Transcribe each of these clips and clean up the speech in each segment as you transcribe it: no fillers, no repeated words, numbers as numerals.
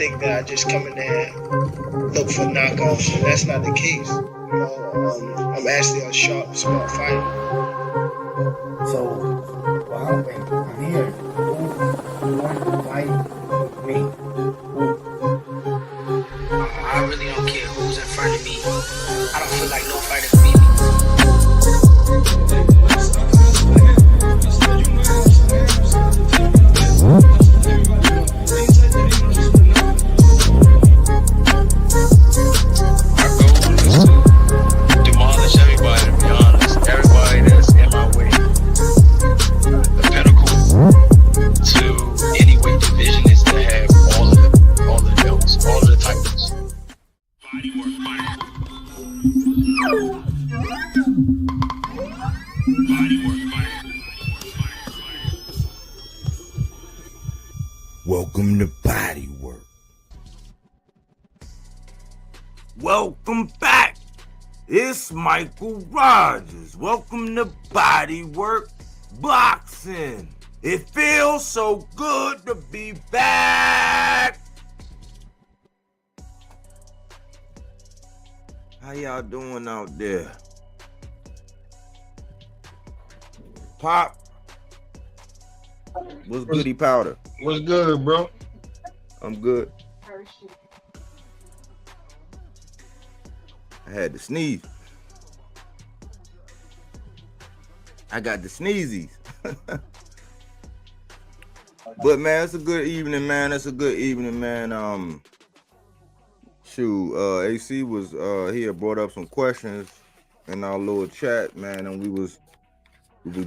think that I just come in there and look for knockoffs, and that's not the case. I'm actually a sharp, smart fighter. So, well, I'm here. Who wants to fight with me? I really don't care who's in front of me. I don't feel like no fighter can beat me. My goal is to demolish everybody, to be honest. Everybody that's in my way. The pinnacle to any weight division is to have all of the belts, all of the titles. Body work, body work, body work. Welcome to Body Work. Welcome back. It's Michael Rogers. Welcome to Body Work Boxing. It feels so good to be back. How y'all doing out there? Pop, what's goody powder? What's good, bro? I'm good. I had to sneeze. I got the sneezies. But man, it's a good evening, man. It's a good evening, man. AC was he had brought up some questions in our little chat, man, and we was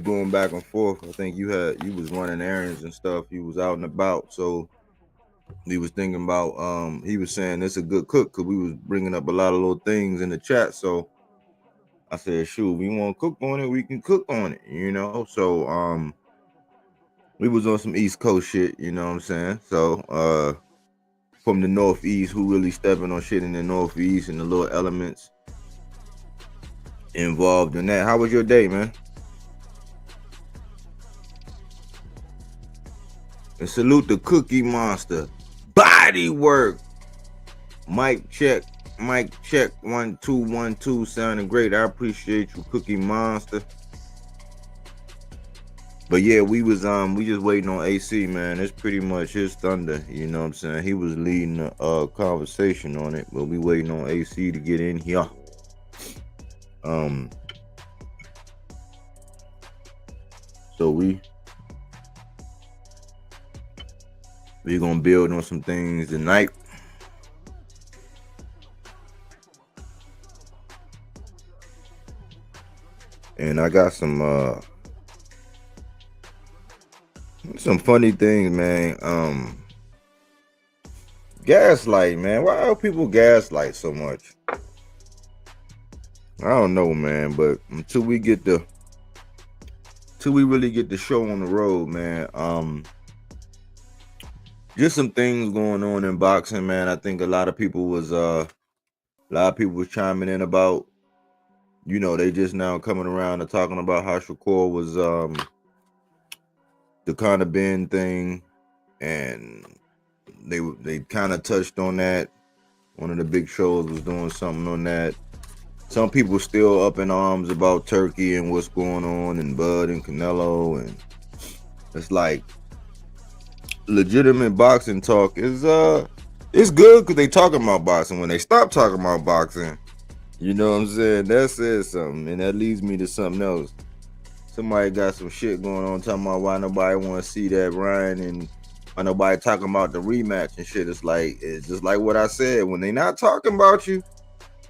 going back and forth. I think you was running errands and stuff. You was out and about, so he was thinking about he was saying it's a good cook because we was bringing up a lot of little things in the chat. So I said, shoot, we want to cook on it, we can cook on it, you know. So we was on some East Coast shit, you know what I'm saying? So from the Northeast, who really stepping on shit in the Northeast and the little elements involved in that. How was your day, man? And salute the Cookie Monster. Body Work. Mic check. 1 2 1 2. Sounding great. I appreciate you, Cookie Monster. But yeah, we just waiting on AC, man. It's pretty much his thunder, you know what I'm saying? He was leading the conversation on it, but we waiting on AC to get in here. So we gonna build on some things tonight. And I got some funny things, man. Gaslight, man. Why are people gaslight so much? I don't know, man, but until we really get the show on the road, man, just some things going on in boxing, man. I think a lot of people was chiming in about, you know, they just now coming around and talking about how Shakur was the kind of bend thing, and they kind of touched on that. One of the big shows was doing something on that. Some people still up in arms about Turkey and what's going on, and Bud and Canelo, and it's like legitimate boxing talk is it's good because they talking about boxing. When they stop talking about boxing, you know what I'm saying, that says something, and that leads me to something else. Somebody got some shit going on talking about why nobody want to see that Ryan, and why nobody talking about the rematch and shit. It's just like what I said. When they not talking about you,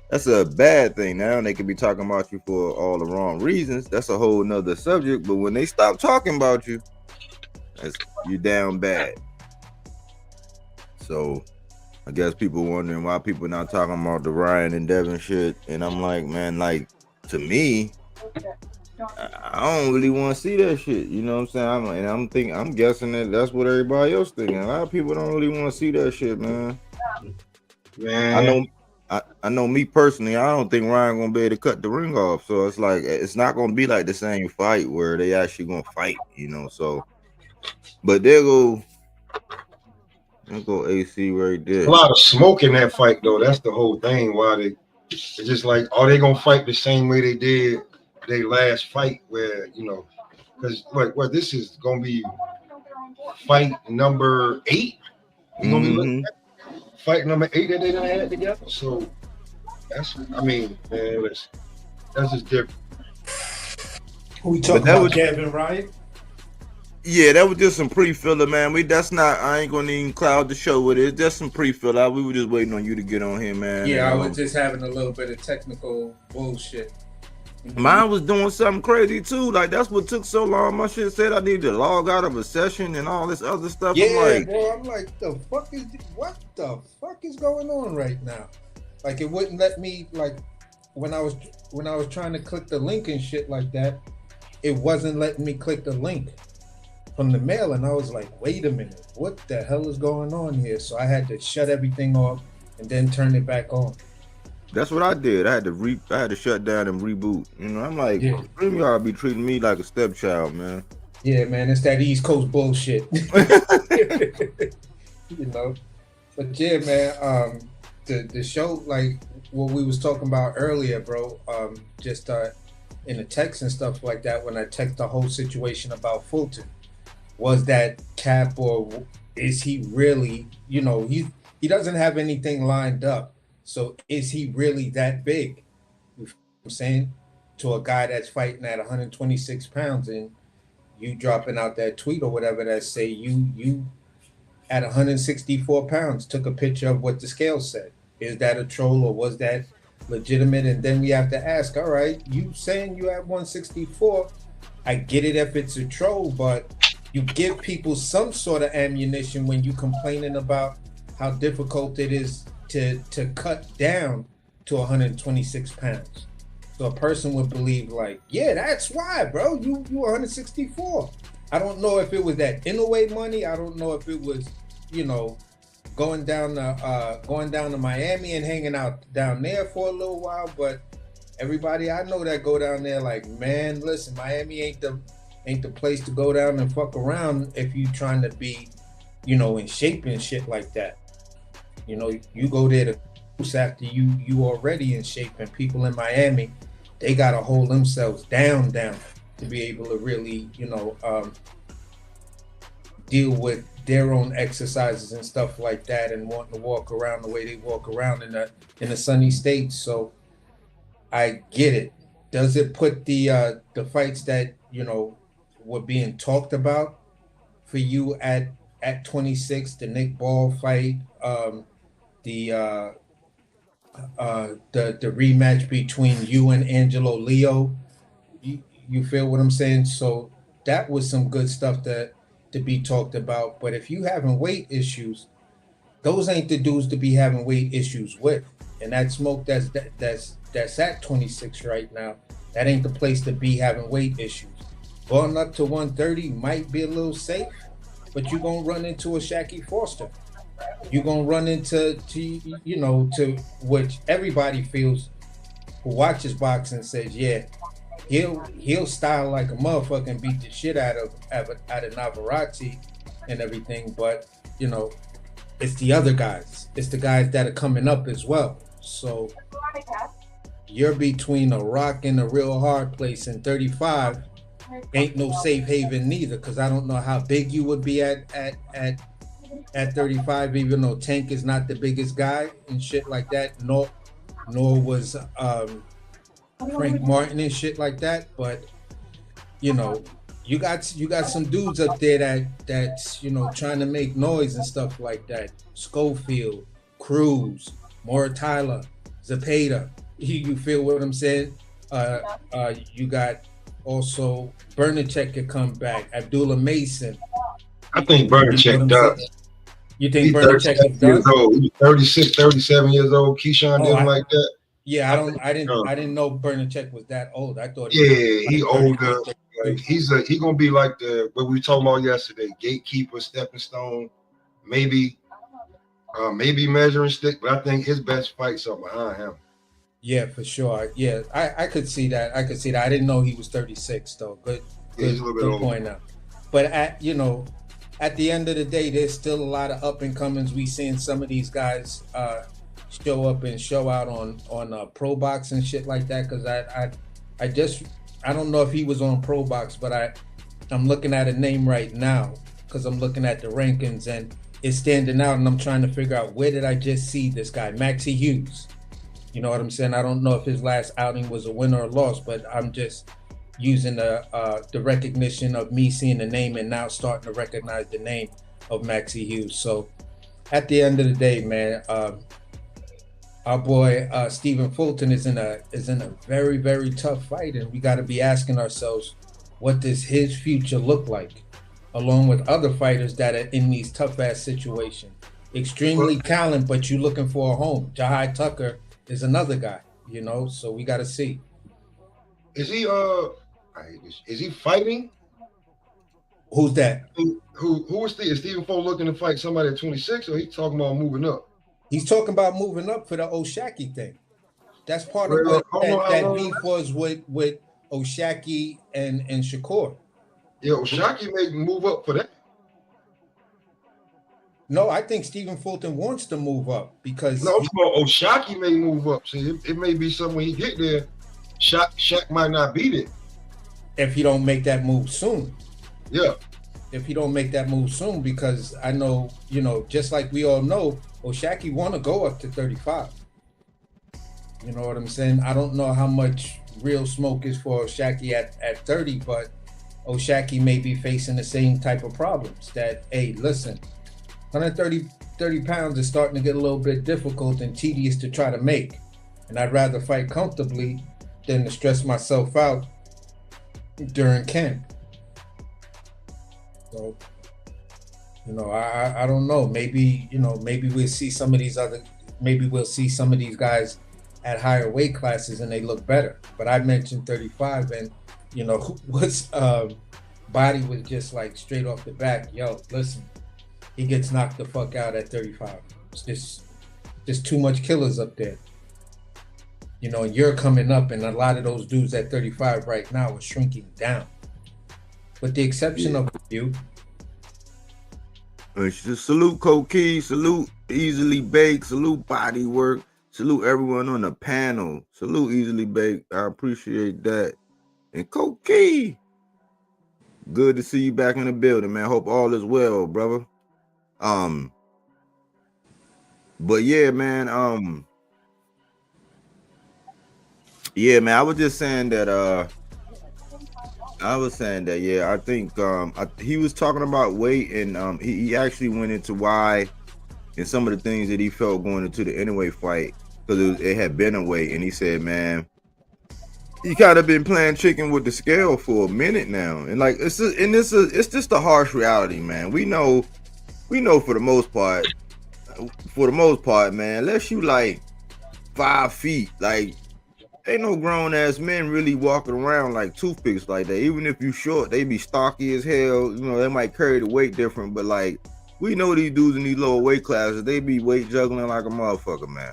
that's a bad thing. Now they could be talking about you for all the wrong reasons. That's a whole nother subject. But when they stop talking about you, you down bad. So I guess people wondering why people not talking about the Ryan and Devin shit. And I'm like, man, like, to me, I don't really want to see that shit. You know what I'm saying? I'm guessing that's what everybody else thinking. A lot of people don't really want to see that shit, man. Man, I know me personally, I don't think Ryan gonna be able to cut the ring off. So it's like, it's not gonna be like the same fight where they actually gonna fight, you know. So, but there go I'm go AC right there. A lot of smoke in that fight, though. That's the whole thing. Why it's just like, are they gonna fight the same way they did their last fight? Where because what this is gonna be fight number 8. You're gonna be looking at fight number 8 that they done had together. So that's, man, that's just different. Who we talking about? Kevin Ryan? Yeah, that was just some pre-filler, man. I ain't gonna even cloud the show with it. It's just some pre-filler. We were just waiting on you to get on here, man. Yeah, I was just having a little bit of technical bullshit. Mine was doing something crazy too. Like, that's what took so long. My shit said I need to log out of a session and all this other stuff. Yeah, I'm like, what the fuck is going on right now? Like, it wouldn't let me, like, when I was trying to click the link and shit like that, it wasn't letting me click the link from the mail, and I was like, wait a minute, what the hell is going on here? So I had to shut everything off and then turn it back on. That's what I did. I had to shut down and reboot. I'm like, y'all be treating me like a stepchild, man. Yeah, man, it's that East Coast bullshit. But yeah, man, the show, like what we was talking about earlier, bro, just in the text and stuff like that, when I text the whole situation about Fulton, was that cap, or is he really, he doesn't have anything lined up. So is he really that big? You know what I'm saying? To a guy that's fighting at 126 pounds, and you dropping out that tweet or whatever that say you at 164 pounds took a picture of what the scale said. Is that a troll or was that legitimate? And then we have to ask, all right, you saying you at 164, I get it if it's a troll, but you give people some sort of ammunition when you complaining about how difficult it is to cut down to 126 pounds. So a person would believe, like, yeah, that's why, bro, you 164. I don't know if it was that Inouye money. I don't know if it was, going down to Miami and hanging out down there for a little while. But everybody I know that go down there, like, man, listen, Miami ain't the place to go down and fuck around if you trying to be, in shape and shit like that. You go there to boost after you already in shape, and people in Miami, they gotta hold themselves down to be able to really, deal with their own exercises and stuff like that, and wanting to walk around the way they walk around in the sunny states. So I get it. Does it put the fights that were being talked about for you at 26, the Nick Ball fight, the rematch between you and Angelo Leo, you feel what I'm saying? So that was some good stuff to be talked about. But if you having weight issues, those ain't the dudes to be having weight issues with. And that smoke that's at 26 right now, that ain't the place to be having weight issues. Going up to 130 might be a little safe, but you're gonna run into a Shaqy Foster. You're gonna run into to which everybody feels who watches boxing says, yeah, he'll style like a motherfucker and beat the shit out of Navarrete and everything, but it's the other guys. It's the guys that are coming up as well. So you're between a rock and a real hard place, and 35 ain't no safe haven neither, because I don't know how big you would be at 35, even though Tank is not the biggest guy and shit like that, nor was Frank Martin and shit like that. But you got some dudes up there that's trying to make noise and stuff like that. Schofield, Cruz, Moratila, Zepeda. You feel what I'm saying? You got also Bernacek could come back. Abdullah Mason. I think Bernacek does. You think Bernacek is done? He's 36, 37 years old. Keyshawn didn't like that. Yeah, I didn't know Bernacek was that old. I thought he older. Like, he gonna be like what we were talking about yesterday, gatekeeper, stepping stone, maybe measuring stick, but I think his best fights are behind him. Yeah, for sure. Yeah, I could see that. I didn't know he was 36 though. Good point out. But at the end of the day, there's still a lot of up and comings. We seeing some of these guys show up and show out on Pro Box and shit like that. Because I don't know if he was on Pro Box, but I'm looking at a name right now because I'm looking at the rankings and it's standing out, and I'm trying to figure out where did I just see this guy, Maxie Hughes. You know what I'm saying? I don't know if his last outing was a win or a loss, but I'm just using the recognition of me seeing the name and now starting to recognize the name of Maxie Hughes. So at the end of the day, man, our boy Stephen Fulton is in a very, very tough fight, and we got to be asking ourselves, what does his future look like, along with other fighters that are in these tough ass situations. Extremely talented, but you looking for a home. Jahai Tucker is another guy, you know. So we got to see. Is he fighting? Who's that? Who is Stephen Fulton looking to fight somebody at 26, or he talking about moving up? He's talking about moving up for the Oshaki thing. That's part of what that beef was with Oshaki and Shakur. Yeah, Oshaki may move up for that. No, I think Stephen Fulton wants to move up because Oshaki may move up. See, it may be something when he get there, Shaq might not beat it. If he don't make that move soon. Yeah. If he don't make that move soon, because I know, you know, just like we all know, Oshaki want to go up to 35. You know what I'm saying? I don't know how much real smoke is for Oshaki at 30, but Oshaki may be facing the same type of problems that, hey, listen, 130 pounds is starting to get a little bit difficult and tedious to try to make. And I'd rather fight comfortably than to stress myself out during camp. So, you know, I don't know. Maybe we'll see some of these guys at higher weight classes and they look better. But I mentioned 35, and you know, what's body was just like straight off the back, yo, listen, he gets knocked the fuck out at 35. It's just too much killers up there. You know, and you're coming up, and a lot of those dudes at 35 right now are shrinking down. With the exception of you. Salute Coquille, salute Easily Baked, salute Body Work, salute everyone on the panel. Salute Easily Baked. I appreciate that. And Coquille, good to see you back in the building, man. Hope all is well, brother. But yeah, man. Yeah, man. I was just saying that. Yeah, I think he was talking about weight, and he actually went into why and some of the things that he felt going into the anyway fight, because it had been a weight, and he said, man, he kind of been playing chicken with the scale for a minute now, and like it's just a harsh reality, man. We know for the most part, man, unless you like 5 feet, like ain't no grown ass men really walking around like toothpicks like that. Even if you short, they be stocky as hell. You know, they might carry the weight different, but like we know these dudes in these lower weight classes, they be weight juggling like a motherfucker, man.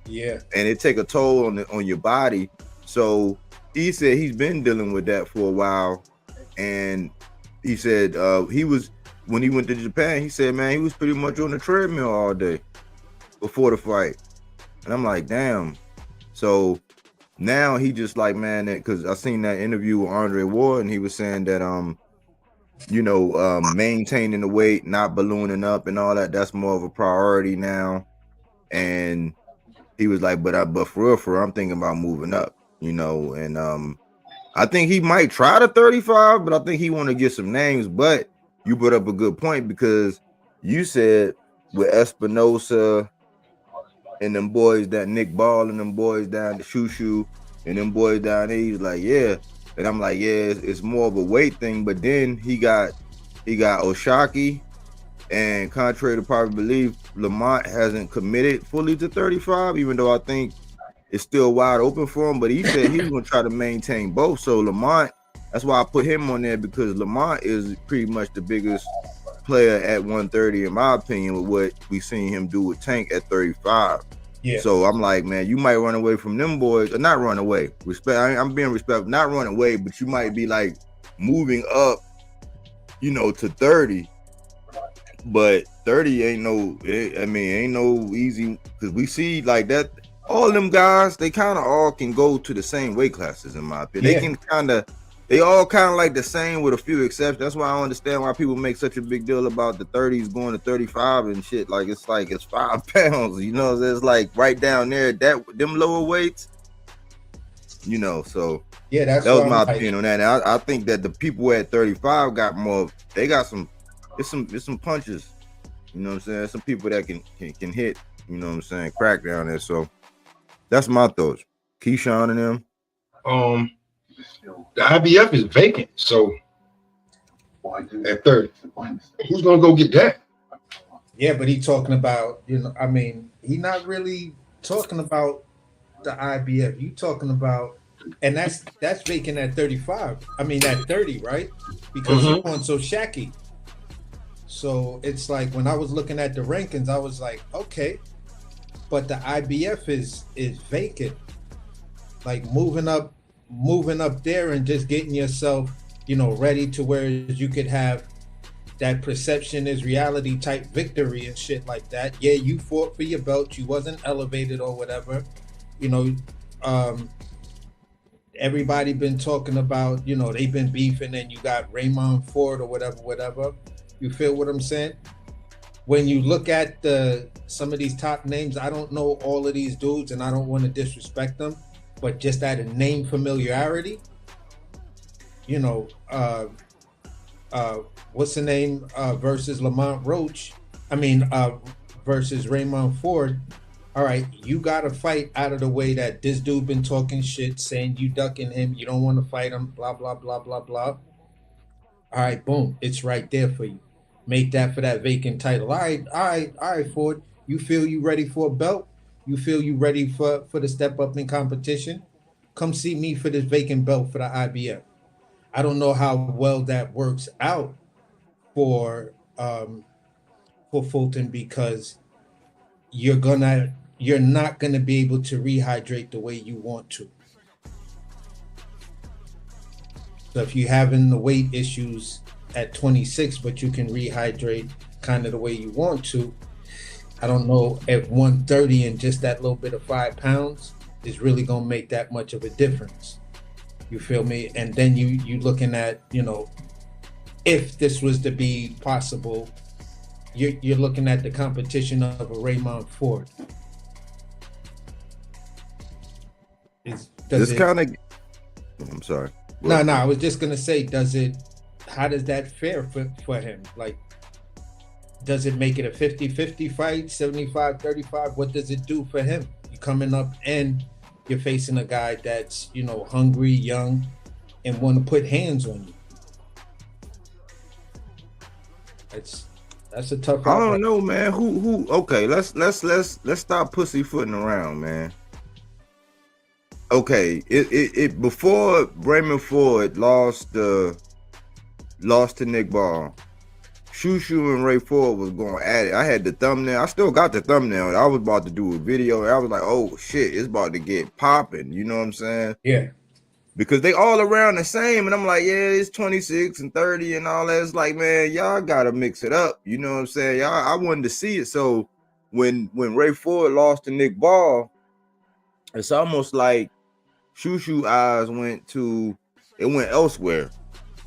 Yeah, and it take a toll on your body. So he said he's been dealing with that for a while, and he said when he went to Japan, he said, man, he was pretty much on the treadmill all day before the fight, and I'm like, damn. So now he just like, man, because I seen that interview with Andre Ward, and he was saying that maintaining the weight, not ballooning up and all that, that's more of a priority now. And he was like, but for real, I'm thinking about moving up, you know. And I think he might try to 35, but I think he want to get some names. But you brought up a good point, because you said with Espinosa and them boys, that Nick Ball and them boys down the Shushu and them boys down there, he's like, yeah. And I'm like, yeah, it's more of a weight thing. But then he got Oshaki, and contrary to popular belief, Lamont hasn't committed fully to 35, even though I think it's still wide open for him. But he said he's gonna try to maintain both. So Lamont, that's why I put him on there, because Lamont is pretty much the biggest player at 130, in my opinion, with what we seen him do with Tank at 35. Yeah. So I'm like, man, you might run away from them boys, or not run away. I'm being respectful, not run away, but you might be like moving up, you know, to 30, But 30 ain't no. Ain't no easy because we see like that. All them guys, they kind of all can go to the same weight classes in my opinion. Yeah. They can they all kind of like the same with a few exceptions. That's why I understand why people make such a big deal about the 30s going to 35 and shit. Like it's 5 pounds, you know. It's like right down there them lower weights, you know. So Yeah, that was my opinion on that. And I think that the people at 35 got more. They got some. It's some punches. You know what I'm saying? Some people that can hit. You know what I'm saying? Crack down there. So that's my thoughts. Keyshawn and them. The IBF is vacant. So at 30, who's gonna go get that? Yeah, but he talking about, he not really talking about the IBF. You talking about, and that's vacant at 35. At 30, right? Because you're going so shaky. So it's like when I was looking at the rankings, I was like, okay, but the IBF is vacant. Like moving up there and just getting yourself, ready to where you could have that perception is reality type victory and shit like that. Yeah, you fought for your belt, you wasn't elevated or whatever. Everybody been talking about, they've been beefing, and you got Raymond Ford or whatever. You feel what I'm saying? When you look at some of these top names, I don't know all of these dudes and I don't want to disrespect them, but just out of name familiarity, what's the name versus Lamont Roach? Versus Raymond Ford. All right, you got to fight out of the way that this dude been talking shit, saying you ducking him, you don't want to fight him, blah, blah, blah, blah, blah. All right, boom, it's right there for you. Make that for that vacant title. All right, Ford. You feel you ready for a belt? You feel you ready for the step up in competition? Come see me for this vacant belt for the IBF. I don't know how well that works out for Fulton, because you're not gonna be able to rehydrate the way you want to. So if you're having the weight issues at 26, but you can rehydrate kind of the way you want to, I don't know if 130 and just that little bit of 5 pounds is really gonna make that much of a difference. You feel me? And then you looking at, if this was to be possible, you're looking at the competition of a Raymond Ford. I'm sorry. No, I was just gonna say, how does that fare for him? Like, does it make it a 50-50 fight, 75-35? What does it do for him? You coming up and you're facing a guy that's, hungry, young, and want to put hands on you. That's a tough. I don't know, man. Who? Okay, let's stop pussyfooting around, man. Okay, it before Raymond Ford lost to Nick Ball, Shushu and Ray Ford was going at it. I had the thumbnail. I still got the thumbnail. I was about to do a video. And I was like, oh shit, it's about to get popping. You know what I'm saying? Yeah. Because they all around the same. And I'm like, yeah, it's 26 and 30 and all that. It's like, man, y'all got to mix it up. You know what I'm saying? I wanted to see it. So when Ray Ford lost to Nick Ball, it's almost like Shushu eyes went elsewhere.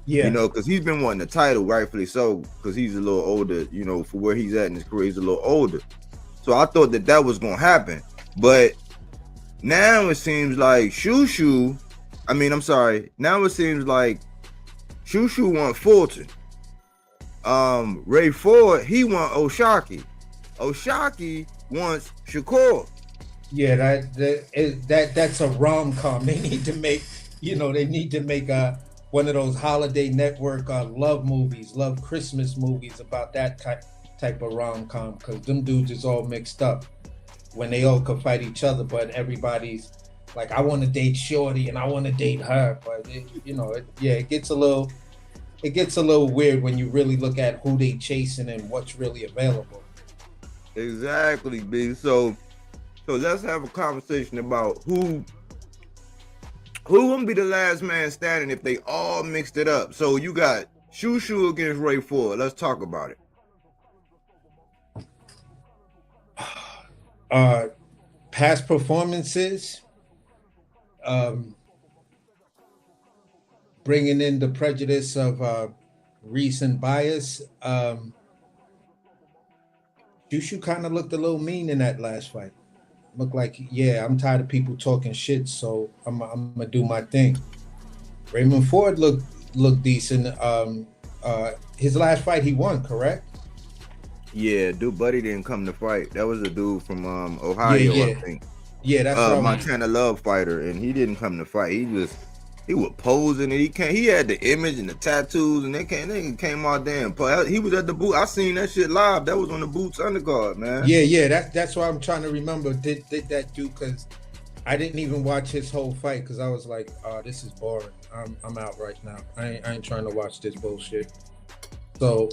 Yeah. Because he's been wanting the title, rightfully so, because he's a little older, for where he's at in his career, he's a little older. So I thought that was going to happen. But now it seems like now it seems like Shushu want Fulton. Ray Ford, he want Oshaki. Oshaki wants Shakur. Yeah, that's a rom-com. They need to make, one of those holiday network love Christmas movies about that type of rom-com, because them dudes is all mixed up when they all could fight each other, but everybody's like, I want to date Shorty and I want to date her, but it gets a little weird when you really look at who they chasing and what's really available. Exactly, B. So let's have a conversation about who gonna be the last man standing if they all mixed it up. So you got Shushu against Ray Ford. Let's talk about it. Past performances, bringing in the prejudice of recent bias. Shushu kind of looked a little mean in that last fight. Looked like, yeah, I'm tired of people talking shit, so I'm gonna do my thing. Raymond Ford looked decent. His last fight he won, correct? Yeah, dude, Buddy didn't come to fight. That was a dude from Ohio, Yeah. I think. Yeah, that's what Montana Love fighter, and he didn't come to fight. He was posing, and he had the image and the tattoos, and they came out there and he was at the boot. I seen that shit live. That was on the Boots undercard, man. Yeah. That's why I'm trying to remember. Did that do? Because I didn't even watch his whole fight because I was like, oh, this is boring. I'm out right now. I ain't trying to watch this bullshit. So,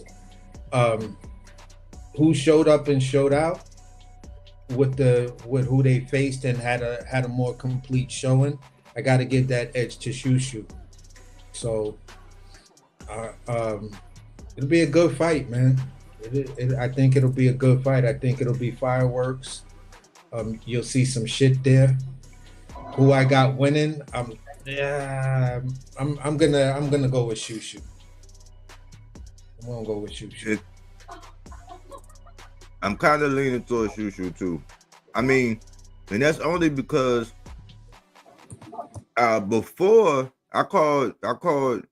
who showed up and showed out with who they faced and had a more complete showing? I got to give that edge to Shushu. So, it'll be a good fight, man. I think it'll be a good fight. I think it'll be fireworks. You'll see some shit there. Who I got winning? I'm gonna go with Shushu. I'm gonna go with Shushu. I'm kind of leaning towards Shushu too. I mean, and that's only because before I called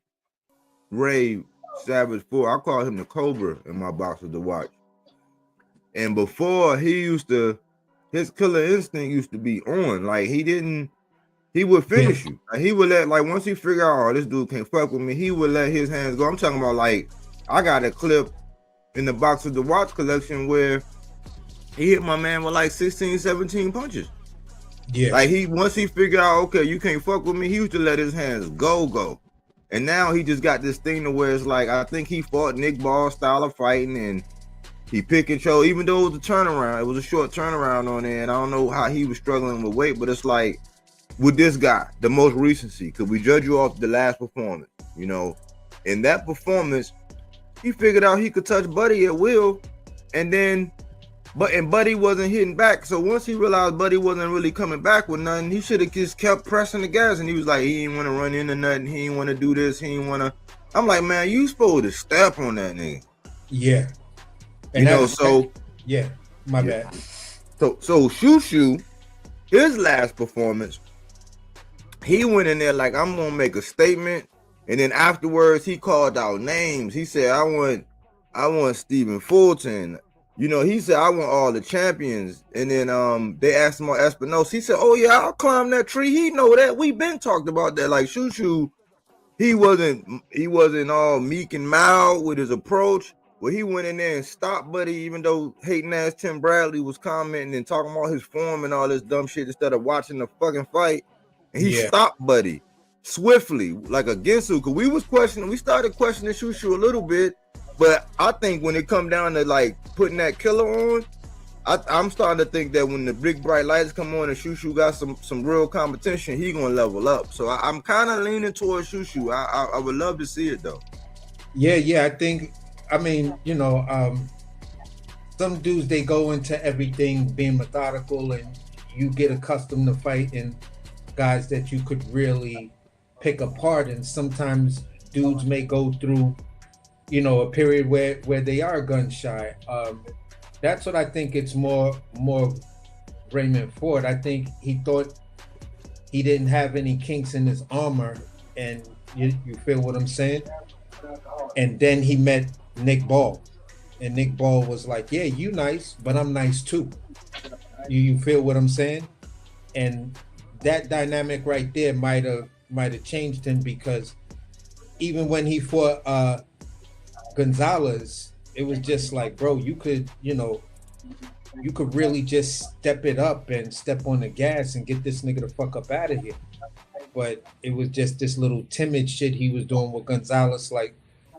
Ray Savage 4. I called him the Cobra in my boxer to watch. And before his killer instinct used to be on. Like he would finish you. Like, he would let, like, once he figure out, oh, this dude can't fuck with me, he would let his hands go. I'm talking about, like, I got a clip in the box of the watch collection where he hit my man with like 16, 17 punches. Yeah. Like once he figured out, okay, you can't fuck with me, he used to let his hands go. And now he just got this thing to where it's like, I think he fought Nick Ball style of fighting and he pick and chose, even though it was a turnaround, it was a short turnaround on there. And I don't know how he was struggling with weight, but it's like, with this guy, the most recency, could we judge you off the last performance? You know, in that performance, he figured out he could touch Buddy at will, and Buddy wasn't hitting back. So once he realized Buddy wasn't really coming back with nothing, he should have just kept pressing the gas. And he was like, he didn't want to run into nothing. He didn't want to do this. He didn't want to. I'm like, man, you supposed to step on that nigga. Yeah. And yeah, my bad. So Shushu, his last performance, he went in there like, I'm gonna make a statement, and then afterwards he called out names. He said, I want Stephen Fulton. You know, he said, I want all the champions. And then they asked him on Espinosa. He said, oh yeah, I'll climb that tree. He know that. We been talked about that. Like Shushu, he wasn't all meek and mild with his approach. Well, he went in there and stopped Buddy, even though hating ass Tim Bradley was commenting and talking about his form and all this dumb shit instead of watching the fucking fight. And he stopped Buddy swiftly, like a Ginsu. Cause we started questioning Shushu a little bit, but I think when it come down to like putting that killer on, I'm starting to think that when the big bright lights come on and Shushu got some real competition, he gonna level up. So I'm kind of leaning towards Shushu. I would love to see it though. Yeah. I mean, you know, some dudes, they go into everything being methodical, and you get accustomed to fighting guys that you could really pick apart. And sometimes dudes may go through, you know, a period where they are gun shy. That's what I think. It's more Raymond Ford. I think he thought he didn't have any kinks in his armor, and you feel what I'm saying? And then he met Nick Ball, and Nick Ball was like, yeah, you nice, but I'm nice too. You feel what I'm saying? And that dynamic right there might have changed him, because even when he fought Gonzalez, it was just like, bro, you could really just step it up and step on the gas and get this nigga the fuck up out of here. But it was just this little timid shit he was doing with Gonzalez. Like,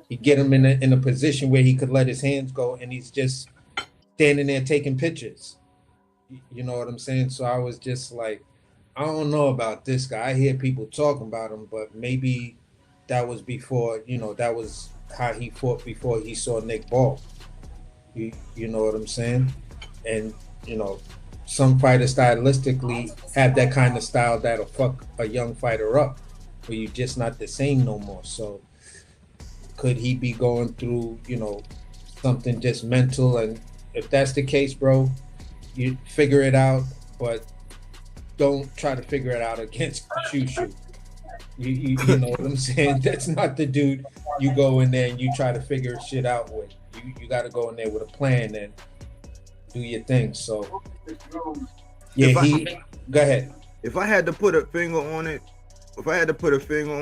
he get him in a position where he could let his hands go, and he's just standing there taking pictures. You know what I'm saying? So I was just like, I don't know about this guy. I hear people talking about him, but maybe that was before, you know, that was how he fought before he saw Nick Ball. You know what I'm saying? And, you know, some fighters stylistically have that kind of style that'll fuck a young fighter up, where you're just not the same no more. So could he be going through, something just mental? And if that's the case, bro, you figure it out, but don't try to figure it out against Shushu. You know what I'm saying? That's not the dude you go in there and you try to figure shit out with. You got to go in there with a plan and do your thing. So yeah, go ahead. If I had to put a finger on it, with if I had to put a finger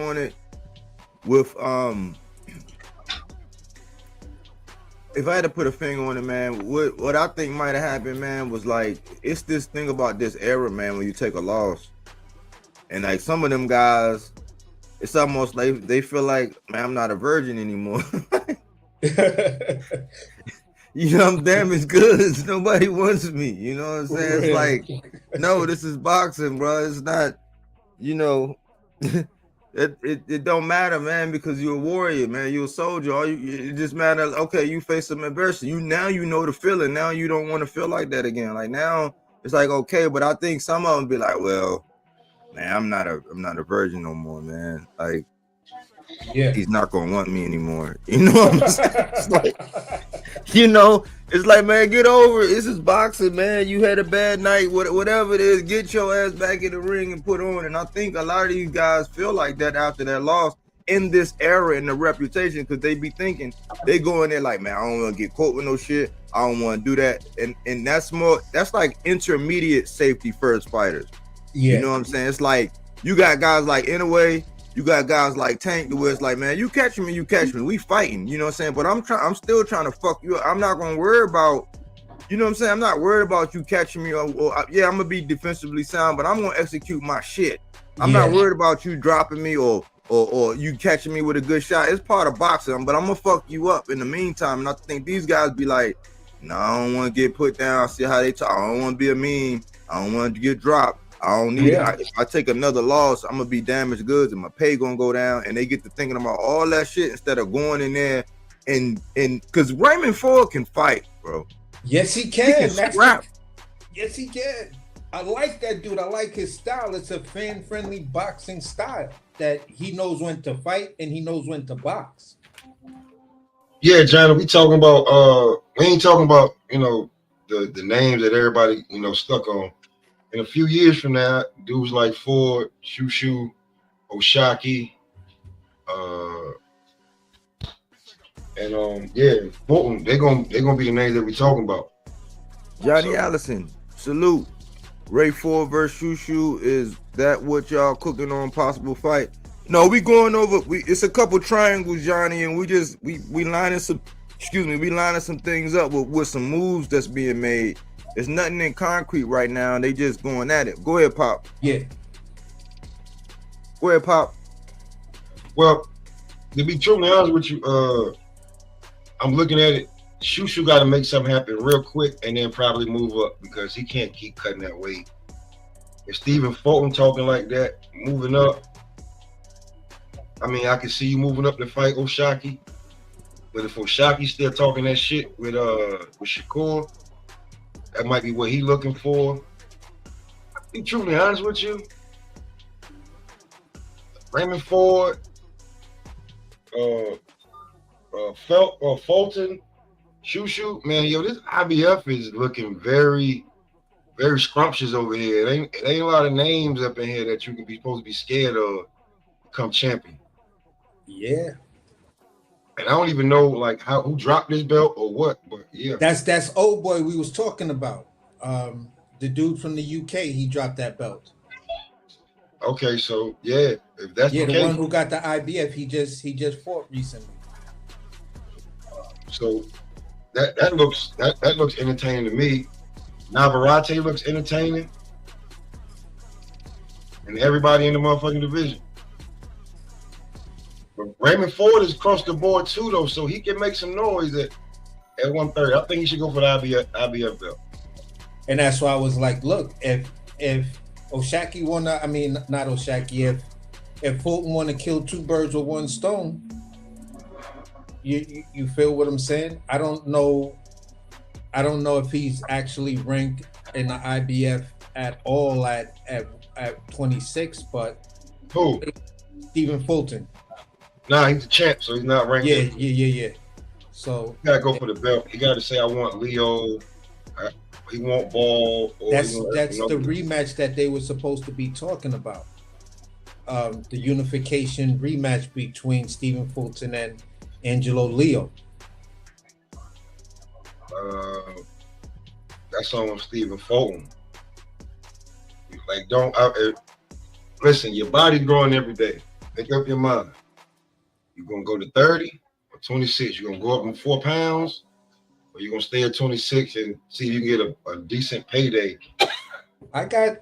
on it, man, what I think might have happened, man, was like, it's this thing about this era, man, when you take a loss. And like some of them guys, it's almost like they feel like, man, I'm not a virgin anymore. I'm damaged goods. Nobody wants me. You know what I'm saying? It's like, no, this is boxing, bro. It's not, it don't matter, man, because you're a warrior, man. You're a soldier. It just matters. Okay, you face some adversity. Now you know the feeling. Now you don't want to feel like that again. Like now it's like, okay, but I think some of them be like, well, man, I'm not a virgin no more, man. Like, yeah, he's not gonna want me anymore. You know what I'm saying? It's like, it's like, man, get over it. This is boxing, man. You had a bad night, whatever it is, get your ass back in the ring and put on. And I think a lot of these guys feel like that after that loss in this era and the reputation, because they be thinking, they go in there like, man, I don't want to get caught with no shit. I don't want to do that. And that's like intermediate safety first fighters. Yeah. You know what I'm saying? It's like, you got guys like Inouye, you got guys like Tank, where it's like, man, you catch me, we fighting, you know what I'm saying? But I'm still trying to fuck you up. I'm not gonna worry about, you know what I'm saying? I'm not worried about you catching me, or yeah, I'm gonna be defensively sound, but I'm gonna execute my shit. I'm not worried about you dropping me or you catching me with a good shot. It's part of boxing, but I'm gonna fuck you up in the meantime. And I think these guys be like, no, I don't want to get put down. See how they talk. I don't want to be a meme. I don't want to get dropped. I don't need it. If I take another loss, I'm gonna be damaged goods and my pay gonna go down. And they get to thinking about all that shit instead of going in there and because Raymond Ford can fight, bro. Yes, he can. Scrap. Yes, he can. I like that dude. I like his style. It's a fan-friendly boxing style that he knows when to fight and he knows when to box. Yeah, Johnny, we ain't talking about the names that everybody stuck on. In a few years from now, dudes like Ford, Shushu, Oshaki, and Fulton, they're gonna be the names that we're talking about. Johnny Allison, salute. Ray Ford versus Shushu, is that what y'all cooking on possible fight? No, we going over. It's a couple triangles, Johnny, and we lining some things up with some moves that's being made. There's nothing in concrete right now, and they just going at it. Go ahead, Pop. Yeah. Go ahead, Pop. Well, to be truly honest with you, I'm looking at it. Shushu got to make something happen real quick and then probably move up, because he can't keep cutting that weight. If Stephen Fulton talking like that, moving up, I mean, I can see you moving up to fight Oshaki. But if Oshaki's still talking that shit with Shakur, that might be what he looking for. To be truly honest with you, Raymond Ford, Fulton, Shushu, man, this IBF is looking very, very scrumptious over here. It ain't a lot of names up in here that you can be supposed to be scared of become champion. Yeah. And I don't even know who dropped this belt or what, but yeah. That's old boy we was talking about. The dude from the UK, he dropped that belt. Okay, so yeah, if that's the one who got the IBF, he just fought recently. So that looks entertaining to me. Navarrete looks entertaining, and everybody in the motherfucking division. But Raymond Ford is across the board too, though, so he can make some noise at 130. I think he should go for the IBF belt. And that's why I was like, look, if Oshaki wanna, I mean, not Oshaki, if Fulton wanna kill two birds with one stone, you feel what I'm saying? I don't know I don't know if he's actually ranked in the IBF at all at 26, but Who? Stephen Fulton. Nah, he's the champ, so he's not ranked. Yeah. So you gotta go for the belt. He gotta say, I want Leo. He want Ball. Or that's the rematch that they were supposed to be talking about. The unification rematch between Stephen Fulton and Angelo Leo. That's on Stephen Fulton. Like, listen. Your body's growing every day. Make up your mind. You're gonna go to 30 or 26. You're gonna go up in 4 pounds, or you're gonna stay at 26 and see if you can get a decent payday. I got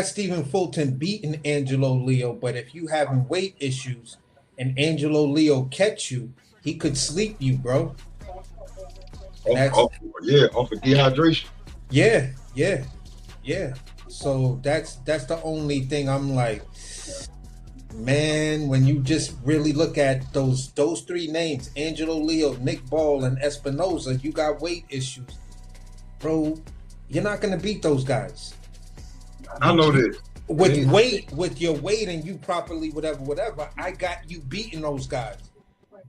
Stephen Fulton beating Angelo Leo, but if you having weight issues and Angelo Leo catch you, he could sleep you, bro. Off of dehydration. Yeah. So that's the only thing I'm like, man, when you just really look at those 3 names, Angelo Leo, Nick Ball, and Espinoza, you got weight issues. Bro, you're not gonna beat those guys. I know this. With your weight and you properly whatever, I got you beating those guys.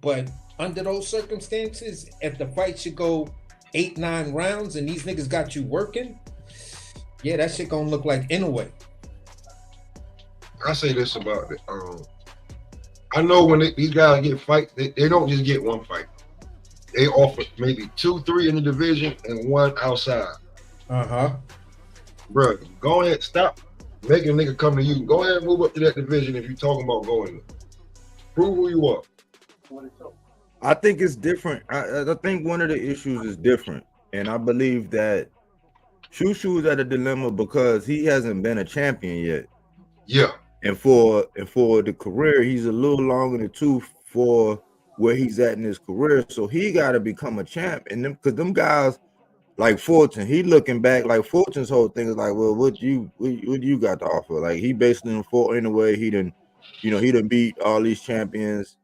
But under those circumstances, if the fight should go 8-9 rounds and these niggas got you working, yeah, that shit gonna look like Inoue. I say this about it. I know when these guys get fights, they don't just get one fight. They offer maybe 2-3 in the division and 1 outside. Bro, go ahead, stop making a nigga come to you. Go ahead and move up to that division if you're talking about going there. Prove who you are. I think it's different. I think one of the issues is different, and I believe that Shushu is at a dilemma because he hasn't been a champion yet. Yeah. And for the career, he's a little long in the tooth for where he's at in his career. So he got to become a champ. And because them guys like Fulton, he looking back like Fulton's whole thing is like, well, what you got to offer? Like he basically fought in a way he done beat all these champions.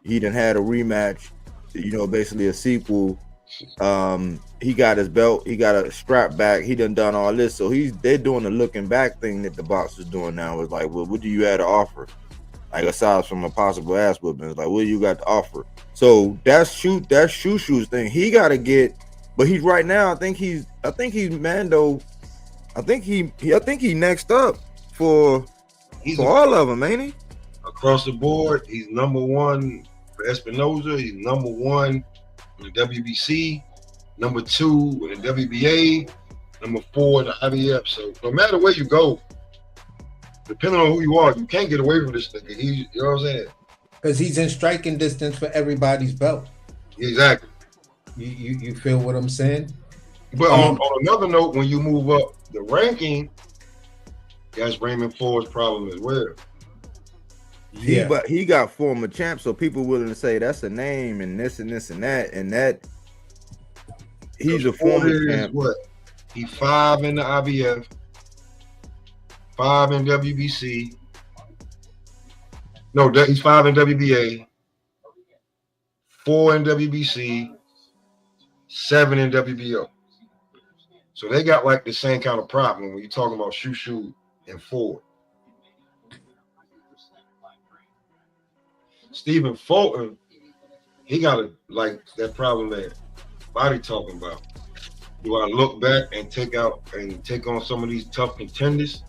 He done had a rematch, basically a sequel. He got his belt, he got a strap back, he done all this. So they're doing the looking back thing that the boxer's doing now. Is like, well, what do you have to offer? Like aside from a possible ass whooping, it's like, what do you got to offer? So that's Shushu's thing. He got to get, but he's right now. I think he's Mando. I think he next up for all of them, ain't he? Across the board, he's number 1 for Espinoza. He's number 1 in the WBC, number 2 in the WBA, number 4 in the IBF. So no matter where you go, depending on who you are, you can't get away from this nigga. You know what I'm saying? Because he's in striking distance for everybody's belt. Exactly. You feel what I'm saying? But on another note, when you move up the ranking, that's Raymond Ford's problem as well. Yeah, but he got former champ, so people willing to say that's a name and this and this and that he's a former champ. What? He's 5 in the IBF, 5 in WBC. No, he's 5 in WBA, 4 in WBC, 7 in WBO. So they got like the same kind of problem when you're talking about Shushu and Ford. Stephen Fulton, he got that problem that Body talking about. Do I look back and take on some of these tough contenders?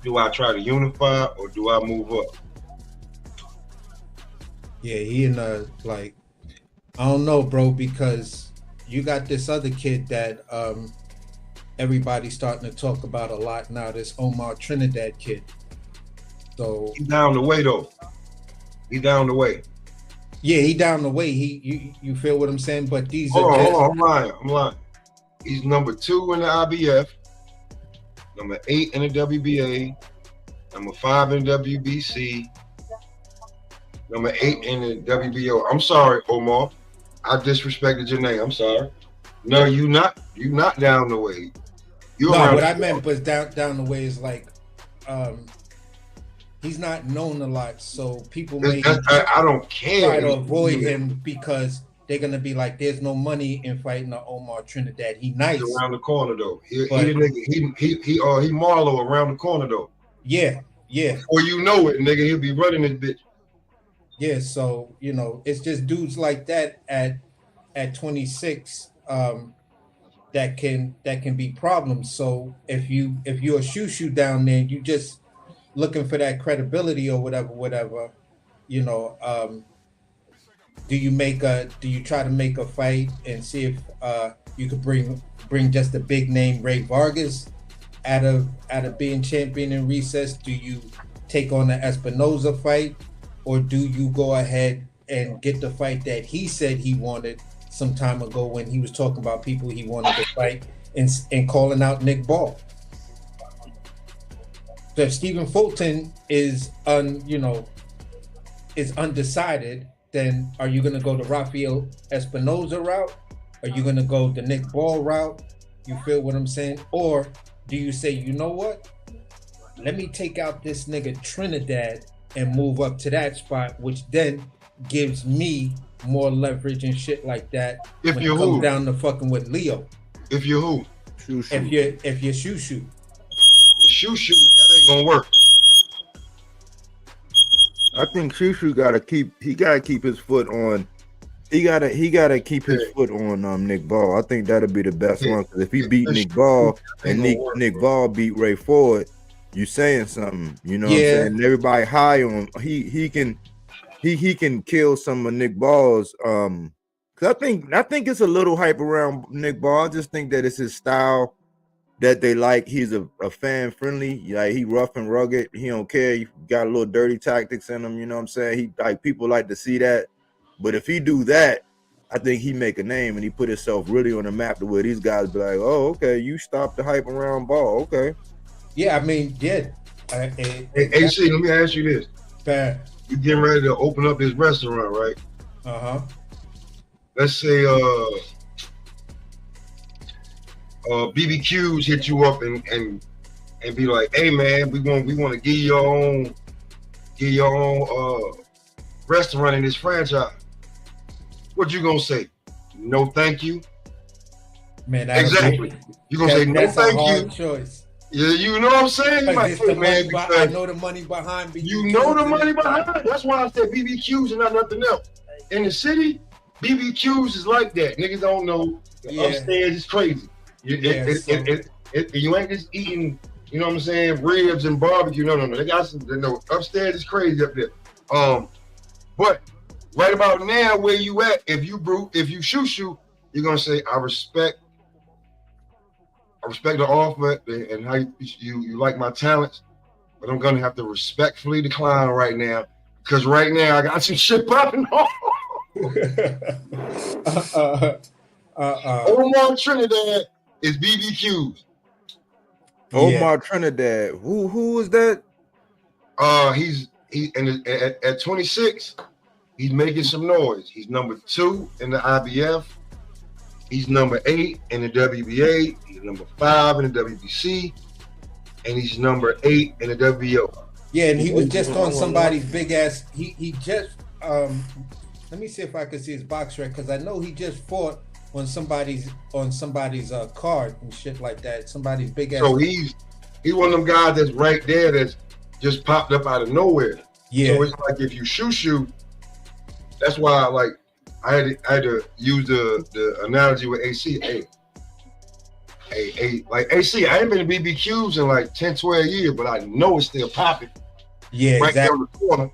Do I try to unify or do I move up? Yeah, he in a I don't know, bro, because you got this other kid that everybody's starting to talk about a lot now, this Omar Trinidad kid. So he's down the way though. He's down the way. Yeah, he down the way. You feel what I'm saying? But these hold on, I'm lying. He's number 2 in the IBF, number 8 in the WBA, number 5 in WBC, number 8 in the WBO. I'm sorry, Omar. I disrespected your name. I'm sorry. No, you not down the way. What I meant was down the way is like he's not known a lot, so people may I don't care. try to avoid him because they're gonna be like, "There's no money in fighting Omar Trinidad." He nice. He's around the corner though. He Marlo around the corner though. Yeah. Before you know it, nigga, he'll be running this bitch. Yeah, so you know, it's just dudes like that at 26 that can be problems. So if you're a shoo down there, you just looking for that credibility or whatever, you know, do you try to make a fight and see if you could bring just a big name Ray Vargas out of being champion in recess? Do you take on the Espinoza fight, or do you go ahead and get the fight that he said he wanted some time ago when he was talking about people he wanted to fight and calling out Nick Ball? So if Stephen Fulton is undecided, then are you going to go the Rafael Espinoza route? Are you going to go the Nick Ball route? You feel what I'm saying? Or do you say, you know what? Let me take out this nigga Trinidad and move up to that spot, which then gives me more leverage and shit like that. If when you're it comes who? down to fucking with Leo. If you're who? If you're shoo. Shoo, that ain't gonna work. I think Shushu gotta keep his foot on. He gotta keep his foot on Nick Ball. I think that'll be the best one, because if he beat Nick Ball and Nick Ball beat Ray Ford, you saying something. You know what I'm saying? And everybody high on he can kill some of Nick Ball's. Cause I think it's a little hype around Nick Ball. I just think that it's his style that they like. He's a fan friendly, like he rough and rugged. He don't care. He got a little dirty tactics in him. You know what I'm saying? He like, people like to see that. But if he do that, I think he make a name and he put himself really on the map to where these guys be like, oh, okay, you stopped the hype around Ball. Okay. Yeah, I mean, yeah. Hey, AC, let me ask you this. You getting ready to open up this restaurant, right? Uh-huh. Let's say BBQs hit you up and be like, hey man, we want to give your own restaurant in this franchise. What you gonna say? No, thank you. Man, exactly. You gonna say no, thank you. Choice. Yeah, you know what I'm saying? You might say, man, I know the money behind BBQs. You know the money behind. That's why I said BBQs and not nothing else. In the city, BBQs is like that. Niggas don't know. Upstairs is crazy. You ain't just eating, you know what I'm saying, ribs and barbecue. No. They got some. No, upstairs is crazy up there. But right about now, where you at? If you shoo, you're gonna say, I respect the offer and how you like my talents, but I'm gonna have to respectfully decline right now, because right now I got some shit popping off. Omar Trinidad is BBQs. Omar Trinidad. Who is that? At 26, he's making some noise. He's number 2 in the IBF. He's number 8 in the WBA. He's number 5 in the WBC, and he's number 8 in the WBO. Yeah, and he was just on somebody's big ass. He just let me see if I can see his box record, because I know he just fought on somebody's card and shit like that. Somebody's big ass. So he's one of them guys that's right there that's just popped up out of nowhere. Yeah. So it's like if you shoo, that's why I had to use the analogy with AC. Hey, like AC, I ain't been to BBQs in like 10, 12 years, but I know it's still popping. Yeah, right exactly. Down the corner.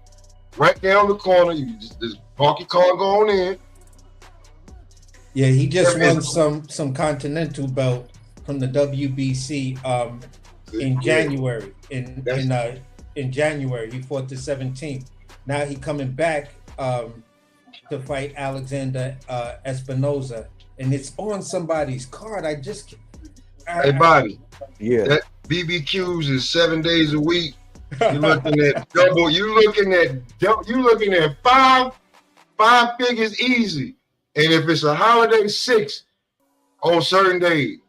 Right down the corner. You just park your car, go on in. Yeah, he just won some continental belt from the WBC in January. In January, he fought the 17th. Now he coming back to fight Alexander Espinoza, and it's on somebody's card. Hey, Bobby. Yeah. That BBQs is 7 days a week. You're looking at double. You're looking at five figures easy. And if it's a holiday, 6 on certain days.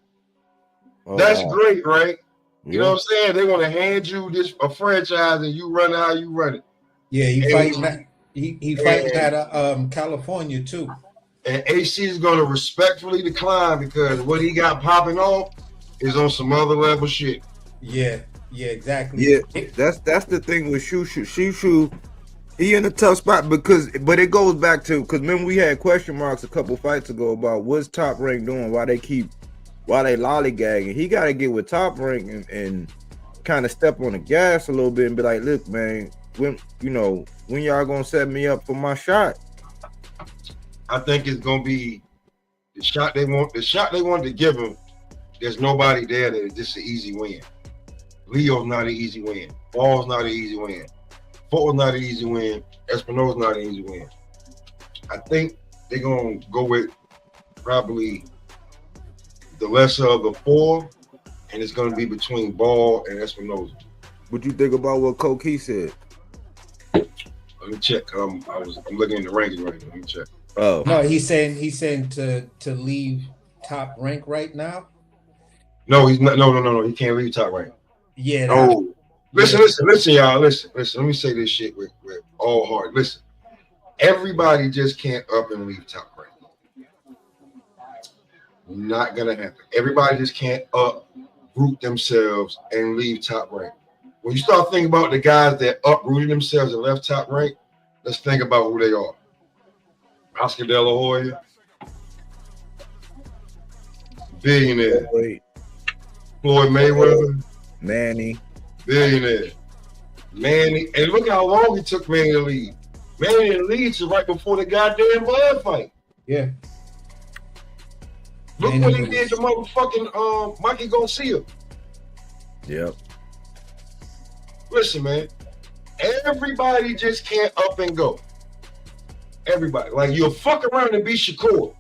That's great, right? You know what I'm saying? They want to hand you a franchise and you run it how you run it. Yeah, he fighting out of California too. And AC is going to respectfully decline because what he got popping off is on some other level shit. Yeah, exactly. Yeah, that's the thing with Shushu. He in a tough spot but it goes back to because remember we had question marks a couple fights ago about what's Top Rank doing, why they lollygagging. He got to get with Top Rank and kind of step on the gas a little bit and be like, look, man, when y'all gonna set me up for my shot? I think it's gonna be the shot they want to give him. There's nobody there that is just an easy win. Leo's not an easy win. Ball's not an easy win. Fulton's not an easy win. Espinosa's not an easy win. I think they're gonna go with probably the lesser of the four, and it's gonna be between Ball and Espinosa. What you think about what Koki said? Let me check. I'm looking at the rankings right now. Let me check. Oh no, he's saying to leave Top Rank right now. No, he's not. No. He can't leave Top Rank. Yeah. Oh, listen, y'all. Listen. Let me say this shit with all heart. Listen, everybody just can't up and leave Top Rank. Not gonna happen. Everybody just can't uproot themselves and leave Top Rank. When you start thinking about the guys that uprooted themselves and left Top Rank, let's think about who they are. Oscar De La Hoya, billionaire. Floyd Mayweather, Manny, billionaire. Manny, and look how long it took Manny to leave. Manny didn't leave to right before the goddamn blood fight. Yeah. Look what he did to motherfucking Mikey Garcia. Yep. Listen, man. Everybody just can't up and go. Everybody. Like, you'll fuck around and be Shakur.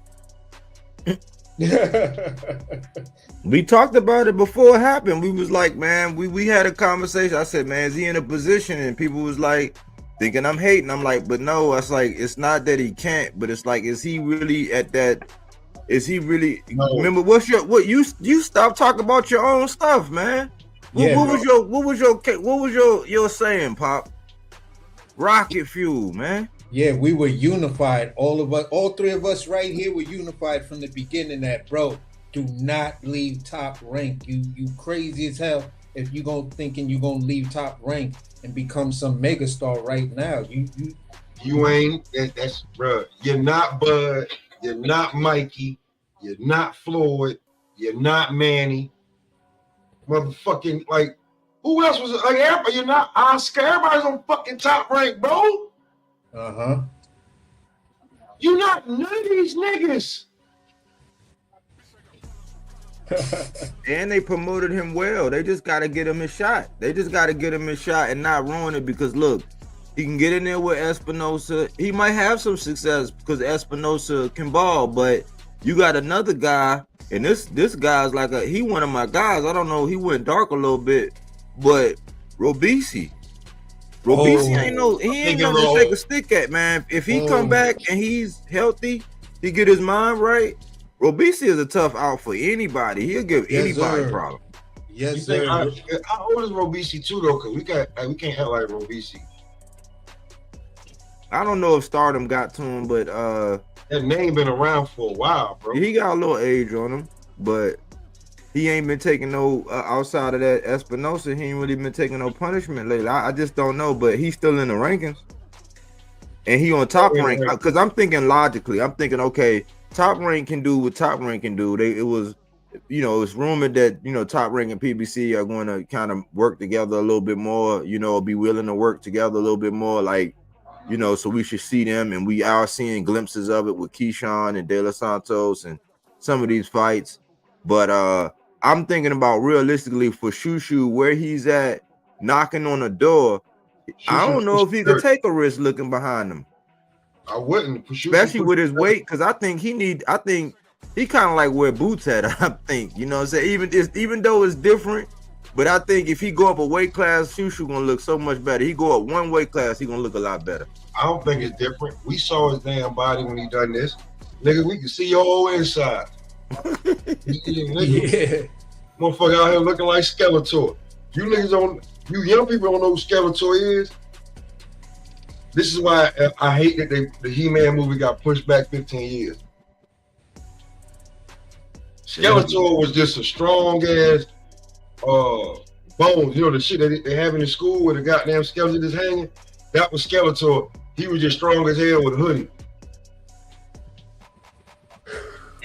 We talked about it before it happened. We was like, man, we had a conversation. I said, man, is he in a position? And people was like, thinking I'm hating. I'm like, but no, it's like, it's not that he can't, but it's like, is he really at that? Is he really? No. Remember, what you stopped talking about your own stuff, man. What was your saying, Pop? Rocket fuel, man. Yeah, we were unified. All of us, all three of us right here were unified from the beginning that, bro, do not leave Top Rank. You crazy as hell if you thinking you're gonna leave Top Rank and become some megastar right now. You ain't, that's, bro. You're not Bud. You're not Mikey. You're not Floyd. You're not Manny. Motherfucking, like, who else was it? Like, everybody, you're not Oscar. Everybody's on fucking Top Rank, bro. Uh-huh. You're not none of these niggas. And they promoted him well. They just got to get him a shot. And not ruin it because, look, he can get in there with Espinosa. He might have some success because Espinosa can ball, but you got another guy, and this guy's like he one of my guys. I don't know, he went dark a little bit, but Robisi ain't no to take a stick at, man. If he come back and he's healthy, he get his mind right. Robisi is a tough out for anybody. He'll give anybody a problem. Yes, sir. How old is Robisi too, though? Because we can't have like Robisi. I don't know if Stardom got to him, but that name been around for a while, bro. He got a little age on him, but he ain't been taking no outside of that Espinosa. He ain't really been taking no punishment lately. I just don't know, but he's still in the rankings, and he on Top Rank. Because I'm thinking logically. I'm thinking, okay, Top Rank can do what Top Rank can do. It's rumored that Top Rank and PBC are going to kind of work together a little bit more. Be willing to work together a little bit more, like. So we should see them, and we are seeing glimpses of it with Keyshawn and De Los Santos and some of these fights. But I'm thinking about realistically for Shushu, where he's at, knocking on the door. I don't know if he could take a risk looking behind him. I wouldn't, especially with his weight, because I think he kind of like where Boots at. I think, what I'm saying, even though it's different. But I think if he go up a weight class, Shushu gonna look so much better. He go up one weight class, he gonna look a lot better. I don't think it's different. We saw his damn body when he done this. Nigga, we can see your whole inside. Yeah. Motherfucker out here looking like Skeletor. You young people don't know who Skeletor is. This is why I hate that the He-Man movie got pushed back 15 years. Skeletor was just a strong ass bones. You know the shit that they have in the school where the goddamn skeleton is hanging. That was Skeletor. He was just strong as hell with a hoodie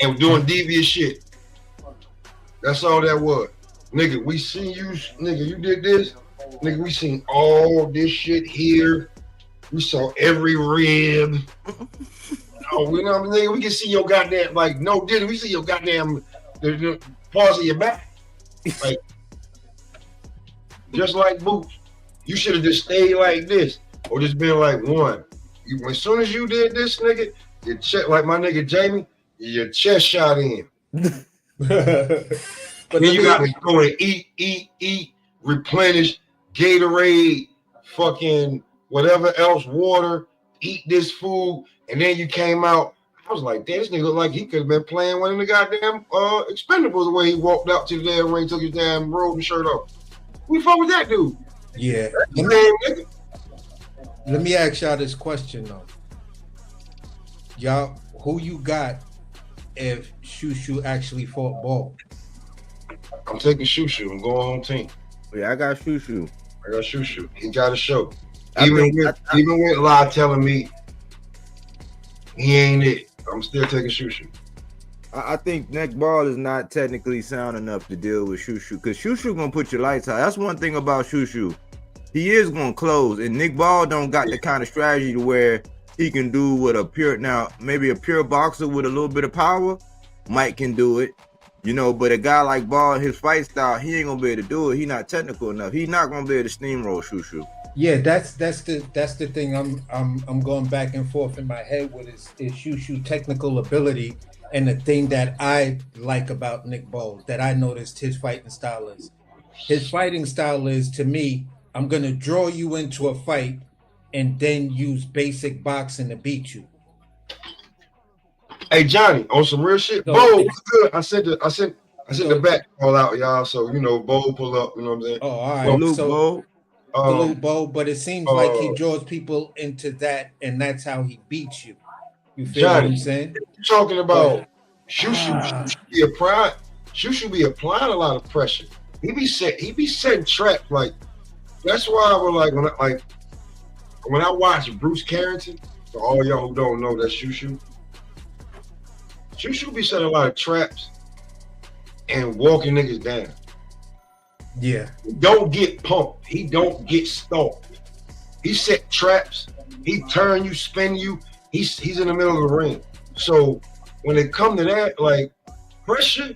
and doing devious shit. That's all that was. Nigga, we seen you, nigga, you did this. Nigga, we seen all this shit here. We saw every rib. Oh, you know what I mean? We can see your goddamn, like, no didn't we see your goddamn the parts of your back. Like, just like boots. You should have just stayed like this. Or just been like one. As soon as you did this, nigga, your chest, like my nigga Jamie, your chest shot in. But then you gotta go and eat, replenish, Gatorade, fucking whatever else, water, eat this food, and then you came out. I was like, damn, this nigga looked like he could have been playing one of the goddamn Expendables the way he walked out to the damn ring, took his damn robe and shirt off. Who the fuck was that dude? Yeah. Let me ask y'all this question though. Y'all, who you got if Shushu actually fought Ball? I'm taking Shushu. I'm going home team. Yeah, I got Shushu. He got a show. Even with Lie telling me he ain't it, I'm still taking Shushu. I think Nick Ball is not technically sound enough to deal with Shushu, because Shushu gonna put your lights out. That's one thing about Shushu. He is gonna close, and Nick Ball don't got the kind of strategy to where he can do what maybe a pure boxer with a little bit of power, Mike can do it. You know, but a guy like Ball, his fight style, he ain't gonna be able to do it. He not technical enough. He's not gonna be able to steamroll Shushu. Yeah, that's the thing I'm going back and forth in my head with is Shushu technical ability, and the thing that I like about Nick Ball that I noticed his fighting style is. His fighting style is, to me, I'm gonna draw you into a fight and then use basic boxing to beat you. Hey Johnny, on some real shit, So, Bo, what's good? I sent the back all out, y'all. So you know, Bo pull up. You know what I'm saying? Oh, all right. Salute, So, Bo. salute, Bo. But it seems like he draws people into that, and that's how he beats you. You feel Johnny, what I'm saying? You're talking about Shushu be applying a lot of pressure. He be setting traps. Like that's why we're like when I watch Bruce Carrington. For all y'all who don't know, that's Shushu. Shushu be setting a lot of traps and walking niggas down. Yeah. He don't get pumped. He don't get stalked. He set traps. He turn you, spin you. He's in the middle of the ring. So when it come to that, like pressure